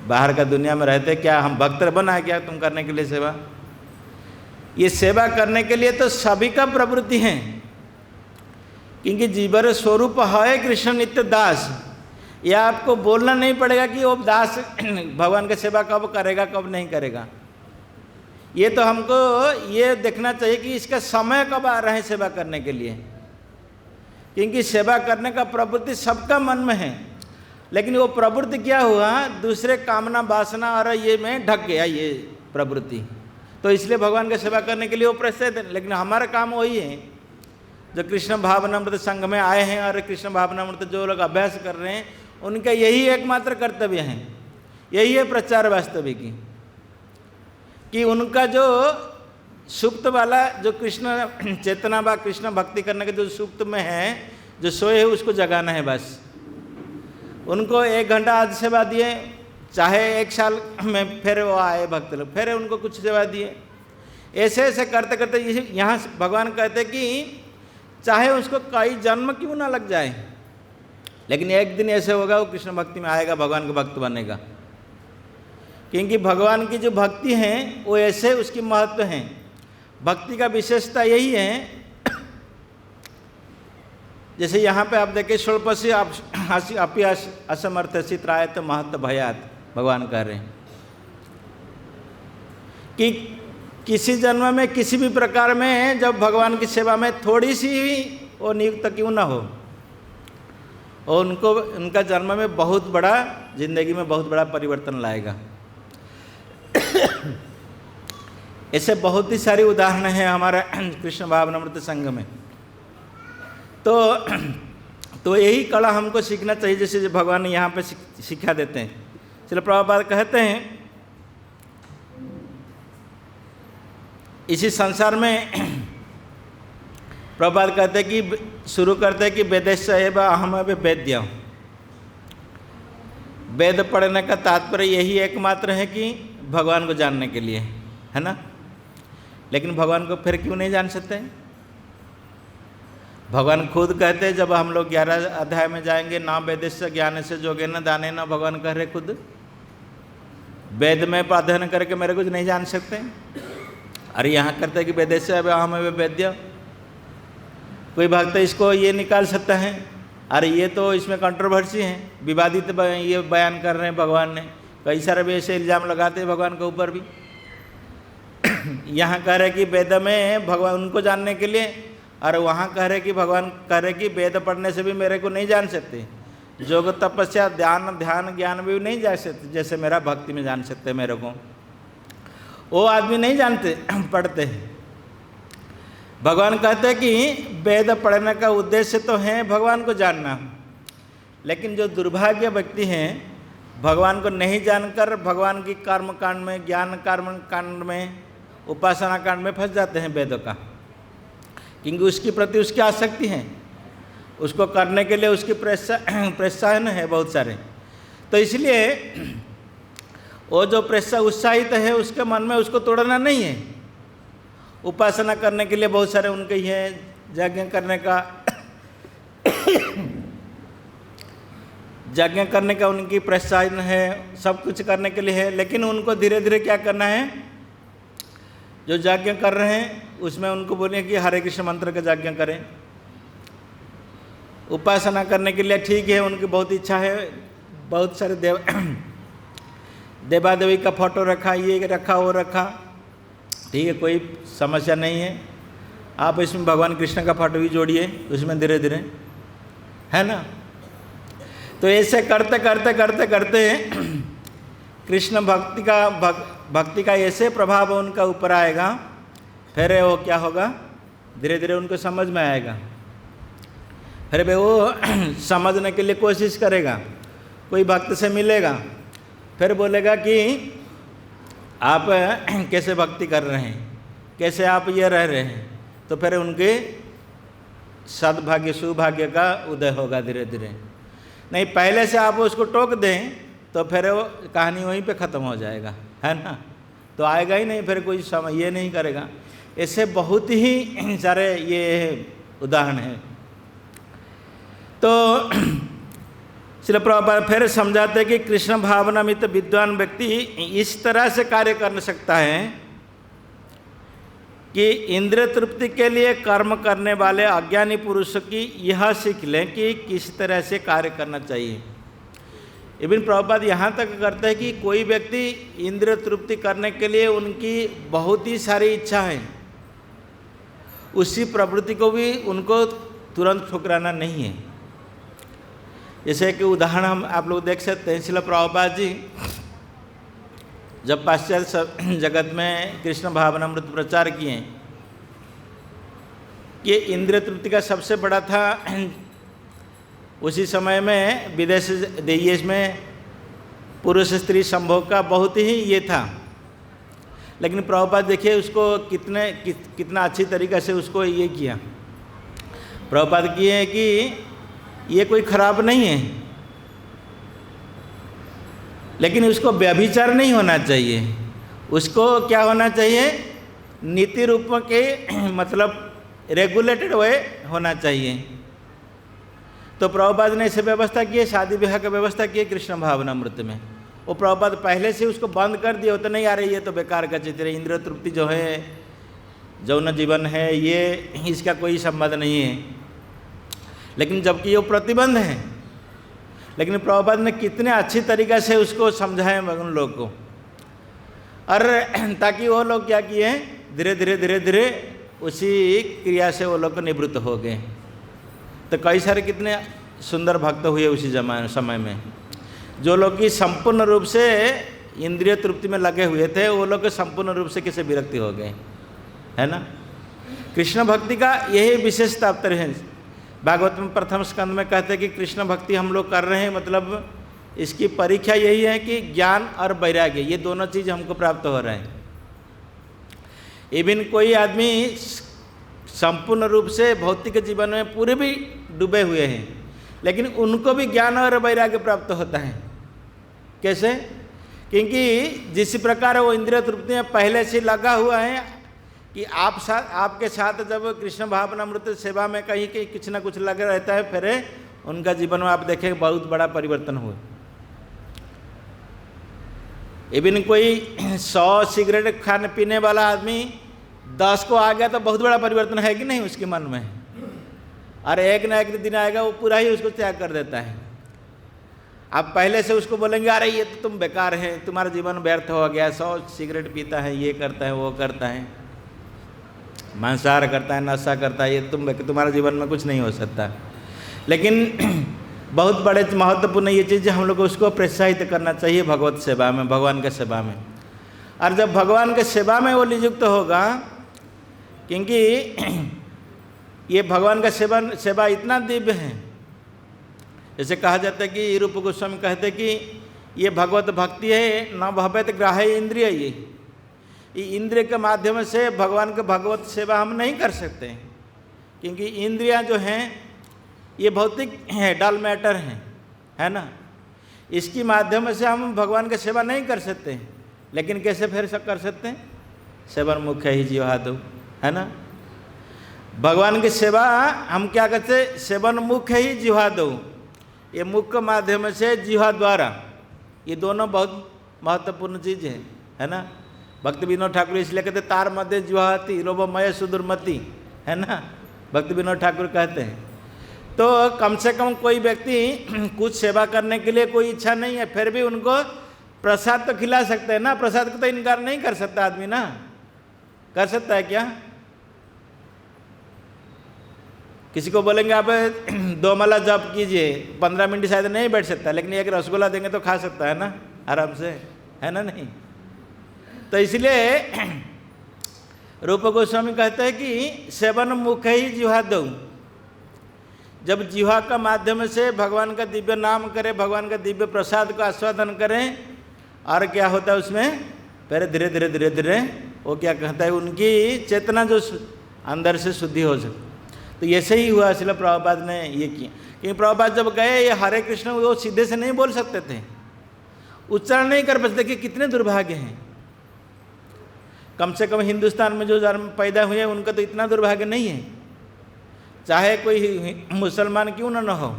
बाहर का दुनिया में रहते, क्या हम भक्त बना है क्या तुम करने के लिए सेवा, ये सेवा करने के लिए तो सभी का प्रवृत्ति है, क्योंकि जीवर स्वरूप है कृष्ण नित्य दास। ये आपको बोलना नहीं पड़ेगा कि वो दास भगवान की सेवा कब करेगा कब नहीं करेगा। ये तो हमको ये देखना चाहिए कि इसका समय कब आ रहा है सेवा करने के लिए, क्योंकि सेवा करने का प्रवृत्ति सबका मन में है, लेकिन वो प्रवृत्ति क्या हुआ, दूसरे कामना वासना और ये में ढक गया ये प्रवृत्ति, तो इसलिए भगवान की सेवा करने के लिए वो प्रस्तुत है। लेकिन हमारा काम वही है, जो कृष्ण भावनामृत संघ में आए हैं और कृष्ण भावनामृत जो लोग अभ्यास कर रहे हैं, उनका यही एकमात्र कर्तव्य है, यही है प्रचार वास्तविकी, कि उनका जो सुप्त वाला जो कृष्ण चेतना व कृष्ण भक्ति करने के जो सुप्त में है, जो सोए है, उसको जगाना है बस। उनको 1 घंटा आज सेवा दिए, चाहे 1 साल में फिर वो आए भक्त लोग, फिर उनको कुछ सेवा दिए, ऐसे ऐसे करते करते यहाँ भगवान कहते कि चाहे उसको कई जन्म क्यों ना लग जाए, लेकिन एक दिन ऐसे होगा वो कृष्ण भक्ति में आएगा, भगवान का भक्त बनेगा। क्योंकि भगवान की जो भक्ति है वो ऐसे उसकी महत्व है। भक्ति का विशेषता यही है, जैसे यहाँ पे आप देखिए स्वल्पस्य अपि असमर्थस्य त्रायत महत्व भयात, भगवान कह रहे हैं कि किसी जन्म में किसी भी प्रकार में जब भगवान की सेवा में थोड़ी सी भी वो नियुक्त क्यों ना हो, और उनको उनका जन्म में बहुत बड़ा, जिंदगी में बहुत बड़ा परिवर्तन लाएगा। ऐसे बहुत ही सारी उदाहरण हैं हमारा कृष्ण भावनामृत संघ में। तो यही कला हमको सीखना चाहिए, जैसे भगवान यहाँ पे सिखा देते हैं। चलो प्रभुपाद कहते हैं, इसी संसार में प्रभुपाद कहते हैं कि शुरू करते हैं कि वेदेश्य एवं अहम वेद्य। वेद पढ़ने का तात्पर्य यही एकमात्र है कि भगवान को जानने के लिए, है ना। लेकिन भगवान को फिर क्यों नहीं जान सकते? भगवान खुद कहते हैं, जब हम लोग 11 अध्याय में जाएंगे, ना वेदेश्य ज्ञान से जोगे न दाने न, भगवान कह रहे खुद, वेद में अध्ययन करके मेरे कुछ नहीं जान सकते। अरे यहाँ करते हैं कि वेदेश्य अहम वेद्य। कोई भक्त इसको ये निकाल सकता है, अरे ये तो इसमें कंट्रोवर्सी है, विवादित ये बयान कर रहे हैं भगवान ने, कई सारे भी ऐसे इल्ज़ाम लगाते हैं भगवान के ऊपर भी। यहाँ कह रहे कि वेद में भगवान उनको जानने के लिए, और वहाँ कह रहे कि भगवान कह रहे कि वेद पढ़ने से भी मेरे को नहीं जान सकते, योग तपस्या ध्यान ज्ञान भी नहीं जा सकते, जैसे मेरा भक्ति में जान सकते मेरे को, वो आदमी नहीं जानते पढ़ते। भगवान कहते हैं कि वेद पढ़ने का उद्देश्य तो है भगवान को जानना, लेकिन जो दुर्भाग्य व्यक्ति हैं भगवान को नहीं जानकर भगवान की कर्म कांड में, ज्ञान कर्म कांड में, उपासना कांड में फंस जाते हैं वेदों का, क्योंकि उसके प्रति उसकी आसक्ति है, उसको करने के लिए उसकी प्रोत्साहन है बहुत सारे। तो इसलिए वो जो उत्साहित है उसके मन में उसको तोड़ना नहीं है। उपासना करने के लिए बहुत सारे उनके ही हैं, यज्ञ करने का यज्ञ करने का उनकी प्रोत्साहन है, सब कुछ करने के लिए है, लेकिन उनको धीरे धीरे क्या करना है, जो यज्ञ कर रहे हैं उसमें उनको बोलें कि हरे कृष्ण मंत्र का यज्ञ करें। उपासना करने के लिए ठीक है, उनकी बहुत इच्छा है, बहुत सारे देवा देवी का फोटो रखा, ये रखा वो रखा, ठीक है, कोई समस्या नहीं है। आप इसमें भगवान कृष्ण का फोटो भी जोड़िए उसमें धीरे धीरे, है ना। तो ऐसे करते करते करते करते कृष्ण भक्ति का ऐसे प्रभाव उनका ऊपर आएगा, फिर वो क्या होगा, धीरे धीरे उनको समझ में आएगा। फिर वे वो समझने के लिए कोशिश करेगा, कोई भक्त से मिलेगा, फिर बोलेगा कि आप कैसे भक्ति कर रहे हैं, कैसे आप ये रह रहे हैं, तो फिर उनके सद्भाग्य सौभाग्य का उदय होगा धीरे धीरे। नहीं पहले से आप उसको टोक दें तो फिर वो कहानी वहीं पे ख़त्म हो जाएगा, है ना, तो आएगा ही नहीं, फिर कोई ये नहीं करेगा। ऐसे बहुत ही सारे ये उदाहरण हैं। तो श्रील प्रभुपाद फिर समझाते कि कृष्ण भावनामित विद्वान व्यक्ति इस तरह से कार्य कर सकता है कि इंद्रिय तृप्ति के लिए कर्म करने वाले अज्ञानी पुरुषों की यह सीख लें कि किस तरह से कार्य करना चाहिए। इब्न प्रभुपाद यहाँ तक करते हैं कि कोई व्यक्ति इंद्रिय तृप्ति करने के लिए उनकी बहुत ही सारी इच्छा है, उसी प्रवृत्ति को भी उनको तुरंत ठुकराना नहीं है। जैसे कि उदाहरण हम आप लोग देख सकते हैं, श्रील प्रभुपाद जी जब पाश्चात्य जगत में कृष्ण भावनामृत प्रचार किए, कि इंद्रिय तृप्ति का सबसे बड़ा था, उसी समय में विदेश देश में पुरुष स्त्री संभोग का बहुत ही ये था। लेकिन प्रभुपाद देखिए उसको कितना अच्छी तरीक़े से उसको ये किया। प्रभुपाद किए कि ये कोई खराब नहीं है, लेकिन उसको व्यभिचार नहीं होना चाहिए, उसको क्या होना चाहिए, नीति रूप के मतलब रेगुलेटेड वे होना चाहिए। तो प्रभुपाद ने ऐसे व्यवस्था की है, शादी ब्याह का व्यवस्था की है कृष्ण भावनामृत में। वो प्रभुपाद पहले से उसको बंद कर दिया, तो नहीं आ रही है तो बेकार का चित्र है, इंद्रिय तृप्ति जो है जौन जीवन है ये इसका कोई संबंध नहीं है। लेकिन जबकि वो प्रतिबंध है, लेकिन प्रभुपाद ने कितने अच्छी तरीक़े से उसको समझाए उन लोग को, और ताकि वो लोग क्या किए, धीरे धीरे उसी क्रिया से वो लोग निवृत्त हो गए। तो कई सारे कितने सुंदर भक्त हुए उसी समय में, जो लोग की संपूर्ण रूप से इंद्रिय तृप्ति में लगे हुए थे, वो लोग संपूर्ण रूप से किसी विरक्ति हो गए, है ना। कृष्ण भक्ति का यही विशेष तात्पर्य है। भागवत में प्रथम स्कंद में कहते हैं कि कृष्ण भक्ति हम लोग कर रहे हैं, मतलब इसकी परीक्षा यही है कि ज्ञान और वैराग्य ये दोनों चीज़ हमको प्राप्त हो रहे हैं। इवन कोई आदमी संपूर्ण रूप से भौतिक जीवन में पूरे भी डूबे हुए हैं, लेकिन उनको भी ज्ञान और वैराग्य प्राप्त होता है। कैसे? क्योंकि जिस प्रकार वो इंद्रिय तृप्ति में पहले से लगा हुआ है कि आपके साथ जब कृष्ण भावनामृत सेवा में कहीं कुछ ना कुछ लगा रहता है, फिर उनका जीवन में आप देखें बहुत बड़ा परिवर्तन हुआ। इवन कोई 100 सिगरेट खाने पीने वाला आदमी 10 को आ गया तो बहुत बड़ा परिवर्तन है कि नहीं उसके मन में, और एक ना एक दिन आएगा वो पूरा ही उसको त्याग कर देता है। आप पहले से उसको बोलेंगे अरे ये तो तुम बेकार है, तुम्हारा जीवन व्यर्थ हो गया, 100 सिगरेट पीता है, ये करता है, वो करता है, मांसाहार करता है, नशा करता है, ये तुम्हारा जीवन में कुछ नहीं हो सकता। लेकिन बहुत बड़े महत्वपूर्ण ये चीज़ हम लोग को उसको प्रोत्साहित करना चाहिए भगवत सेवा में, भगवान के सेवा में। और जब भगवान के सेवा में वो नियुक्त होगा, क्योंकि ये भगवान का सेवा इतना दिव्य है, जैसे कहा जाता है कि रूप गोस्वामी कहते कि ये भगवत भक्ति है, न भवेत ग्राह्य इंद्रिय। ये इंद्रिय के माध्यम से भगवान के भगवत सेवा हम नहीं कर सकते, क्योंकि इंद्रियां जो हैं ये भौतिक है, डल मैटर है ना। इसकी माध्यम से हम भगवान की सेवा नहीं कर सकते, लेकिन कैसे फिर सब कर सकते हैं? सेवन मुख्य ही जिह्वा दो, है ना। भगवान की सेवा हम क्या कहते हैं? सेवन मुख्य ही जिह्वा दो। ये मुख्य माध्यम से जिह्वा द्वारा, ये दोनों बहुत महत्वपूर्ण चीज़ है ना। भक्ति विनोद ठाकुर इसलिए कहते तार मध्य जिह्वाति लोभमय सुदुर्मति, है ना, भक्ति विनोद ठाकुर कहते हैं। तो कम से कम कोई व्यक्ति कुछ सेवा करने के लिए कोई इच्छा नहीं है, फिर भी उनको प्रसाद तो खिला सकते हैं ना। प्रसाद को तो इनकार नहीं कर सकता आदमी ना, कर सकता है क्या? किसी को बोलेंगे आप 2 माला जप कीजिए, 15 मिनट शायद नहीं बैठ सकता, लेकिन एक रसगुल्ला देंगे तो खा सकता है ना आराम से, है ना। नहीं तो इसलिए रूप गोस्वामी कहते हैं कि सेवन मुख्य ही जिह्वा दो। जब जिह्वा का माध्यम से भगवान का दिव्य नाम करें, भगवान का दिव्य प्रसाद का आस्वादन करें, और क्या होता है उसमें? फिर धीरे धीरे धीरे धीरे वो क्या कहता है, उनकी चेतना जो अंदर से शुद्धि हो सके। तो ऐसे ही हुआ, इसलिए प्रभुपाद ने ये किया। क्योंकि प्रभुपाद जब गए ये हरे कृष्ण, वो सीधे से नहीं बोल सकते थे, उच्चारण नहीं कर पाते। देखिए कितने दुर्भाग्य हैं। कम से कम हिंदुस्तान में जो धर्म पैदा हुए उनका तो इतना दुर्भाग्य नहीं है। चाहे कोई मुसलमान क्यों ना हो,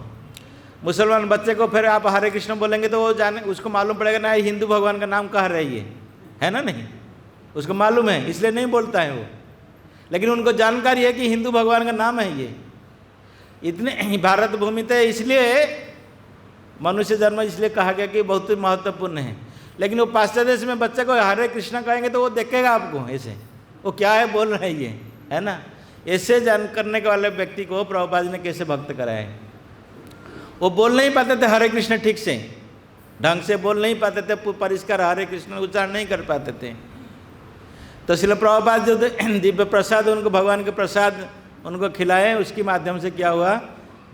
मुसलमान बच्चे को फिर आप हरे कृष्ण बोलेंगे तो वो जाने, उसको मालूम पड़ेगा ना हिंदू भगवान का नाम कह रही है ना। नहीं, उसको मालूम है, इसलिए नहीं बोलता है वो। लेकिन उनको जानकारी है कि हिंदू भगवान का नाम है ये। इतने भारत भूमि थे, इसलिए मनुष्य जन्म इसलिए कहा गया कि बहुत ही महत्वपूर्ण है। लेकिन वो पाश्चात्य देश में बच्चे को हरे कृष्णा कहेंगे तो वो देखेगा आपको ऐसे, वो क्या है बोल रहे हैं ये, है ना। ऐसे जान करने के वाले व्यक्ति को प्रभुपाद जी ने कैसे भक्त कराए। वो बोल नहीं पाते थे हरे कृष्ण ठीक से, ढंग से बोल नहीं पाते थे, परिष्कार हरे कृष्ण उच्चारण नहीं कर पाते थे। तो श्रील प्रभुपाद जो दिव्य प्रसाद उनको, भगवान के प्रसाद उनको खिलाए, उसके माध्यम से क्या हुआ,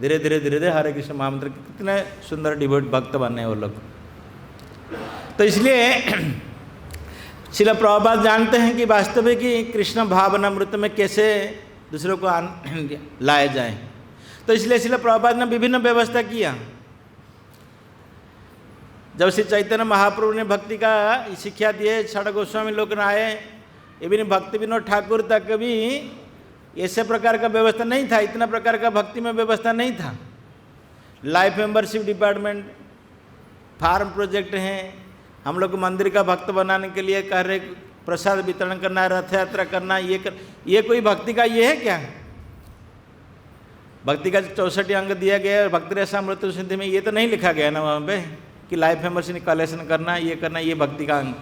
धीरे धीरे धीरे धीरे हरे कृष्ण महामंत्र के कितने सुंदर डिवोट भक्त बने वो लोग। तो इसलिए श्रील प्रभुपाद जानते हैं कि वास्तविक कृष्ण भावनामृत में कैसे दूसरों को लाया जाए। तो इसलिए श्रील प्रभुपाद ने विभिन्न व्यवस्था किया। जब श्री चैतन्य महाप्रभु ने भक्ति का शिक्षा दिए, षड गोस्वामी लोग आए, इवन भक्ति विनोद ठाकुर तक भी ऐसे प्रकार का व्यवस्था नहीं था, इतना प्रकार का भक्ति में व्यवस्था नहीं था। Life membership department, farm project हैं, हम लोग मंदिर का भक्त बनाने के लिए कह रहे, प्रसाद वितरण करना, रथ यात्रा करना, ये कोई भक्ति का ये है क्या? भक्ति का 64 अंग दिया गया है भक्ति रसामृत सिद्धि में, ये तो नहीं लिखा गया ना वहाँ पे कि लाइफ मेंबरशिप कलेक्शन करना, ये करना, ये भक्ति का अंग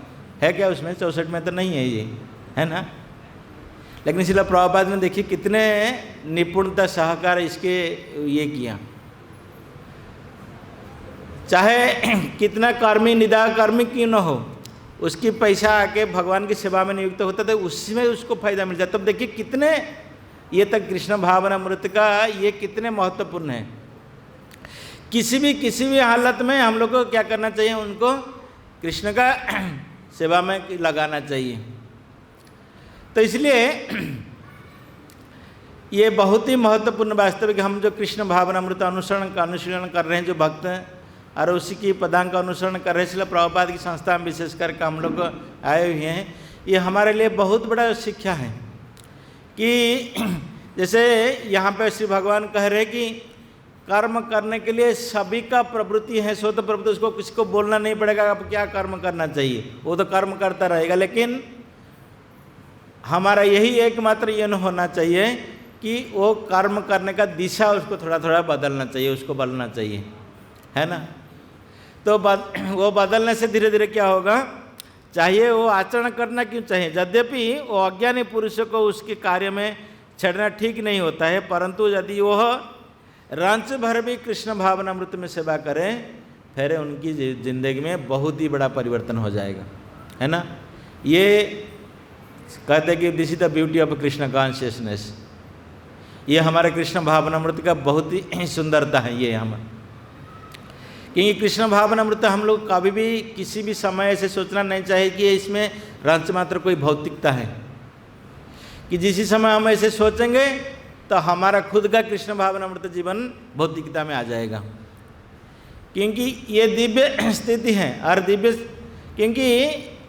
है क्या उसमें? 64 में तो नहीं है ये, है ना। लेकिन इसलिए प्रभुपाद ने देखिए कितने निपुणता सहकार इसके ये किया। चाहे कितना कर्मी निदा कर्मी क्यों न हो, उसकी पैसा आके भगवान की सेवा में नियुक्त होता था, उसमें उसको फायदा मिल जाता। तब देखिए कितने ये तक कृष्ण भावनामृत का ये कितने महत्वपूर्ण है। किसी भी हालत में हम लोग को क्या करना चाहिए, उनको कृष्ण का सेवा में लगाना चाहिए। तो इसलिए ये बहुत ही महत्वपूर्ण वास्तविक हम जो कृष्ण भावनामृत अनुशीलन कर रहे हैं, जो भक्त हैं और उसी की पदांग का अनुसरण कर रहे हैं, इसलिए प्रभुपाद की संस्था में विशेष करके हम लोग आए हुए हैं। ये हमारे लिए बहुत बड़ा शिक्षा है कि जैसे यहाँ पे श्री भगवान कह रहे हैं कि कर्म करने के लिए सभी का प्रवृत्ति है, स्वतः प्रवृत्ति, उसको किसी को बोलना नहीं पड़ेगा आप क्या कर्म करना चाहिए, वो तो कर्म करता रहेगा। लेकिन हमारा यही एकमात्र ये न होना चाहिए कि वो कर्म करने का दिशा उसको थोड़ा थोड़ा बदलना चाहिए, उसको बदलना चाहिए, है ना। तो वो बदलने से धीरे धीरे क्या होगा, चाहिए वो आचरण करना क्यों चाहिए, यद्यपि वो अज्ञानी पुरुषों को उसके कार्य में छेड़ना ठीक नहीं होता है, परंतु यदि वह रंच भर भी कृष्ण भावनामृत में सेवा करें, फिर उनकी जिंदगी में बहुत ही बड़ा परिवर्तन हो जाएगा, है ना। ये कहते हैं कि this is the beauty of Krishna consciousness. ये हमारे कृष्ण भावनामृत का बहुत ही सुंदरता है ये हम, क्योंकि कृष्ण भावनामृत हम लोग कभी भी किसी भी समय ऐसे सोचना नहीं चाहिए कि इसमें रंच मात्र कोई भौतिकता है, कि जिस समय हम ऐसे सोचेंगे तो हमारा खुद का कृष्ण भावनामृत जीवन भौतिकता में आ जाएगा। क्योंकि ये दिव्य स्थिति है और दिव्य, क्योंकि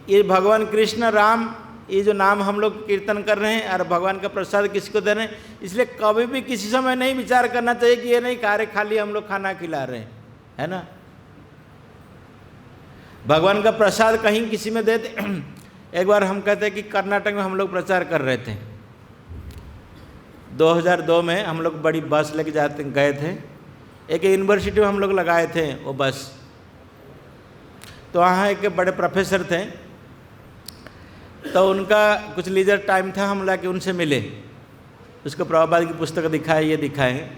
ये भगवान कृष्ण राम ये जो नाम हम लोग कीर्तन कर रहे हैं और भगवान का प्रसाद किसको दे रहे हैं, इसलिए कभी भी किसी समय नहीं विचार करना चाहिए कि ये नहीं कार्य खाली हम लोग खाना खिला रहे हैं, है ना। भगवान का प्रसाद कहीं किसी में देते। एक बार हम कहते हैं कि कर्नाटक में हम लोग प्रचार कर रहे थे, 2002 में हम लोग बड़ी बस लेके गए थे, एक यूनिवर्सिटी में हम लोग लगाए थे वो बस। तो वहाँ एक बड़े प्रोफेसर थे, तो उनका कुछ लीजर टाइम था, हम लाके उनसे मिले, उसको प्रभुपाद की पुस्तक दिखाए, ये दिखाए।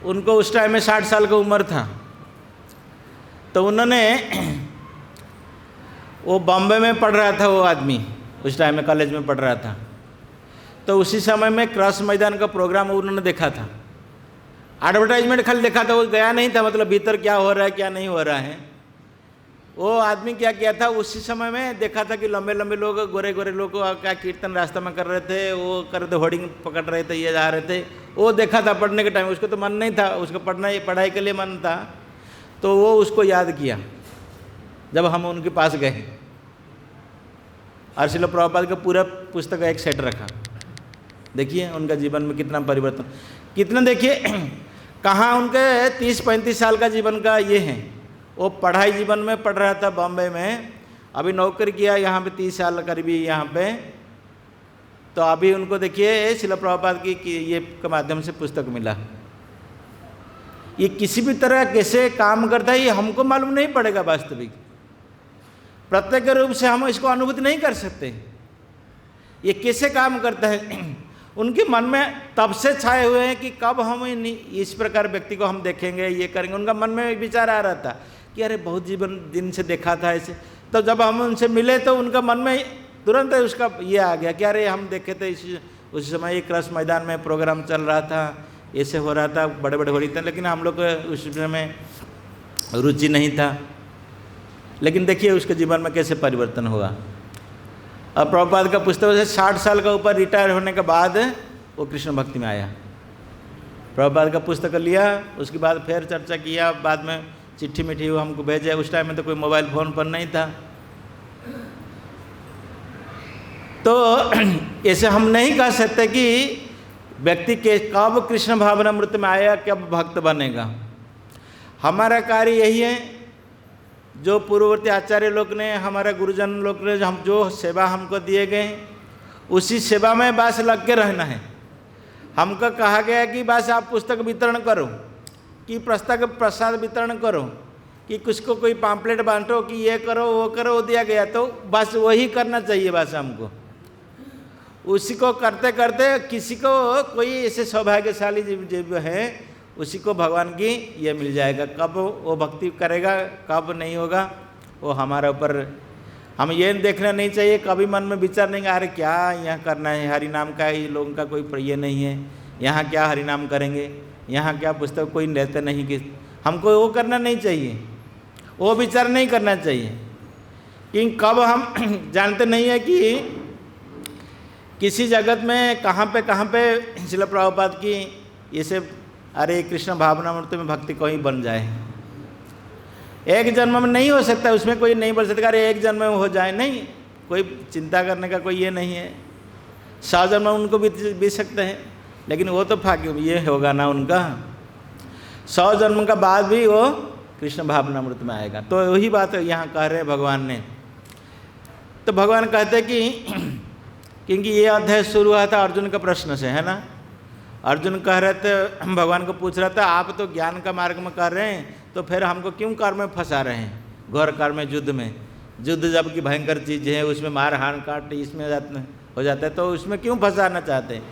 उनको उस टाइम में 60 साल का उम्र था। तो उन्होंने, वो बॉम्बे में पढ़ रहा था वो आदमी, उस टाइम में कॉलेज में पढ़ रहा था। तो उसी समय में क्रॉस मैदान का प्रोग्राम उन्होंने देखा था, एडवर्टाइजमेंट खाली देखा था, वो गया नहीं था, मतलब भीतर क्या हो रहा है क्या नहीं हो रहा है। वो आदमी क्या किया था, उसी समय में देखा था कि लंबे लंबे लोग, गोरे गोरे लोग क्या कीर्तन रास्ता में कर रहे थे, वो कर रहे थे, होर्डिंग पकड़ रहे थे, ये जा रहे थे। वो देखा था पढ़ने के टाइम, उसको तो मन नहीं था, उसको पढ़ाई के लिए मन था। तो वो उसको याद किया जब हम उनके पास गए, और श्रील प्रभुपाद का पूरा पुस्तक एक सेट रखा। देखिए उनका जीवन में कितना परिवर्तन, कितना, देखिए कहाँ उनके 30-35 साल का जीवन का ये है। वो पढ़ाई जीवन में पढ़ रहा था बॉम्बे में, अभी नौकरी किया यहाँ पे 30 साल करीबी यहाँ पे। तो अभी उनको देखिए शिला प्रभुपाद की ये के माध्यम से पुस्तक मिला। ये किसी भी तरह कैसे काम करता है ये हमको मालूम नहीं पड़ेगा, वास्तविक प्रत्यक्ष रूप से हम इसको अनुभूति नहीं कर सकते ये कैसे काम करता है। उनके मन में तब से छाए हुए हैं कि कब हम इस प्रकार व्यक्ति को हम देखेंगे, ये करेंगे। उनका मन में विचार आ रहा था कि अरे बहुत जीवन दिन से देखा था ऐसे। तो जब हम उनसे मिले तो उनका मन में तुरंत उसका ये आ गया कि अरे हम देखे थे उस समय एक रस मैदान में प्रोग्राम चल रहा था, ऐसे हो रहा था, बड़े बड़े हो रही थे, लेकिन हम लोग को उस समय रुचि नहीं था। लेकिन देखिए उसके जीवन में कैसे परिवर्तन हुआ। और प्रभुपाद का पुस्तक से 60 साल का ऊपर रिटायर होने के बाद वो कृष्ण भक्ति में आया। प्रभुपाद का पुस्तक लिया, उसके बाद फिर चर्चा किया, बाद में चिट्ठी मिठी वो हमको भेजे। उस टाइम में तो कोई मोबाइल फ़ोन पर नहीं था, तो ऐसे हम नहीं कह सकते कि व्यक्ति के कब कृष्ण भावनामृत में आया, कब भक्त बनेगा। हमारा कार्य यही है, जो पूर्ववर्ती आचार्य लोग ने, हमारा गुरुजन लोग ने हम जो सेवा हमको दिए गए उसी सेवा में बस लग के रहना है। हमको कहा गया कि बस आप पुस्तक वितरण करो, कि पुस्तक प्रसाद वितरण करो, कि कुछ को कोई पैम्पलेट बांटो, कि ये करो वो करो, वो दिया गया तो बस वही करना चाहिए। बस हमको उसी को करते करते किसी को कोई ऐसे सौभाग्यशाली जीव है उसी को भगवान की ये मिल जाएगा। कब वो भक्ति करेगा कब नहीं होगा वो हमारा ऊपर। हम ये देखना नहीं चाहिए, कभी मन में विचार नहीं अरे क्या यहाँ करना है, हरि नाम का ये लोगों का कोई ये नहीं है, यहाँ क्या हरि नाम करेंगे, यहाँ क्या पुस्तक कोई लेते नहीं, कि हमको वो करना नहीं चाहिए, वो विचार नहीं करना चाहिए। कि कब हम जानते नहीं है कि किसी जगत में कहाँ पे शिला प्रभुपाद की ऐसे अरे कृष्ण भावनामृत में भक्ति कोई बन जाए। एक जन्म में नहीं हो सकता, उसमें कोई नहीं बोल सकता अरे एक जन्म में हो जाए, नहीं, कोई चिंता करने का कोई ये नहीं है। 100 जन्म उनको बीत सकते हैं, लेकिन वो तो भाग्य ये होगा ना उनका, 100 जन्म का बाद भी वो कृष्ण भावनामृत में आएगा। तो वही बात यहाँ कह रहे हैं भगवान ने। तो भगवान कहते कि क्योंकि ये अध्याय शुरू हुआ था अर्जुन का प्रश्न से, है ना। अर्जुन कह रहे थे, भगवान को पूछ रहा था आप तो ज्ञान का मार्ग में कर रहे हैं, तो फिर हमको क्यों कर्म में फंसा रहे हैं, घोर कर्म में, युद्ध में। युद्ध जब की भयंकर चीज़ है, उसमें मार हान काट इसमें हो जाता है, तो उसमें क्यों फंसाना चाहते हैं।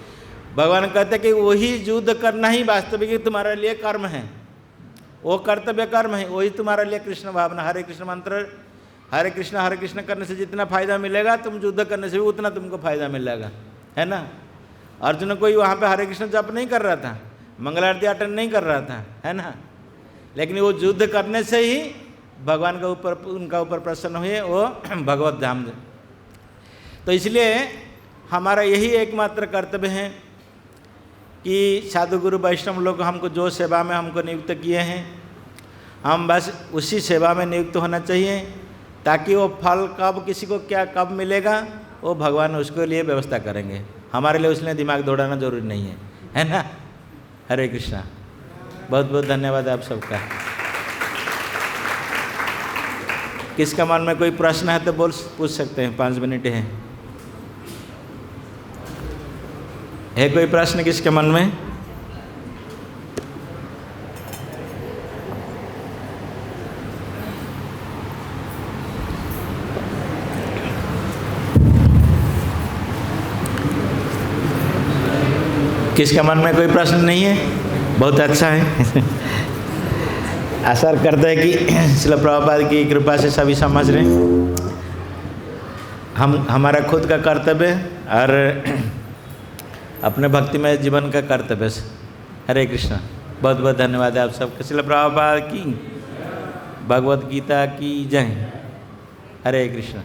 भगवान कहते हैं कि वही युद्ध करना ही वास्तविक तुम्हारे लिए कर्म है, वो कर्तव्य कर्म है, वही तुम्हारे लिए कृष्ण भावना। हरे कृष्ण मंत्र हरे कृष्ण करने से जितना फायदा मिलेगा, तुम युद्ध करने से भी उतना तुमको फायदा मिलेगा, है ना। अर्जुन कोई वहाँ पे हरे कृष्ण जप नहीं कर रहा था, मंगल आरती अटेंड नहीं कर रहा था, है ना, लेकिन वो युद्ध करने से ही भगवान का ऊपर उनका ऊपर प्रसन्न हुए, वो भगवत धाम। तो इसलिए हमारा यही एकमात्र कर्तव्य है कि साधु गुरु वैष्णव लोग हमको जो सेवा में हमको नियुक्त किए हैं, हम बस उसी सेवा में नियुक्त होना चाहिए, ताकि वो फल कब किसी को क्या कब मिलेगा वो भगवान उसके लिए व्यवस्था करेंगे। हमारे लिए उसने दिमाग दौड़ाना जरूरी नहीं है ना। हरे कृष्णा, बहुत बहुत धन्यवाद आप सबका। किसका मन में कोई प्रश्न है तो पूछ सकते हैं, 5 मिनट है कोई प्रश्न किसके मन में? किसके मन में कोई प्रश्न नहीं है? बहुत अच्छा है। आशा करते हैं कि श्रील प्रभुपाद की कृपा से सभी समझ रहे हैं। हमारा खुद का कर्तव्य और अपने भक्ति में जीवन का कर्तव्य। हरे कृष्णा, बहुत बहुत धन्यवाद आप सबके। श्रील प्रभुपाद की भगवद गीता की जय। हरे कृष्णा।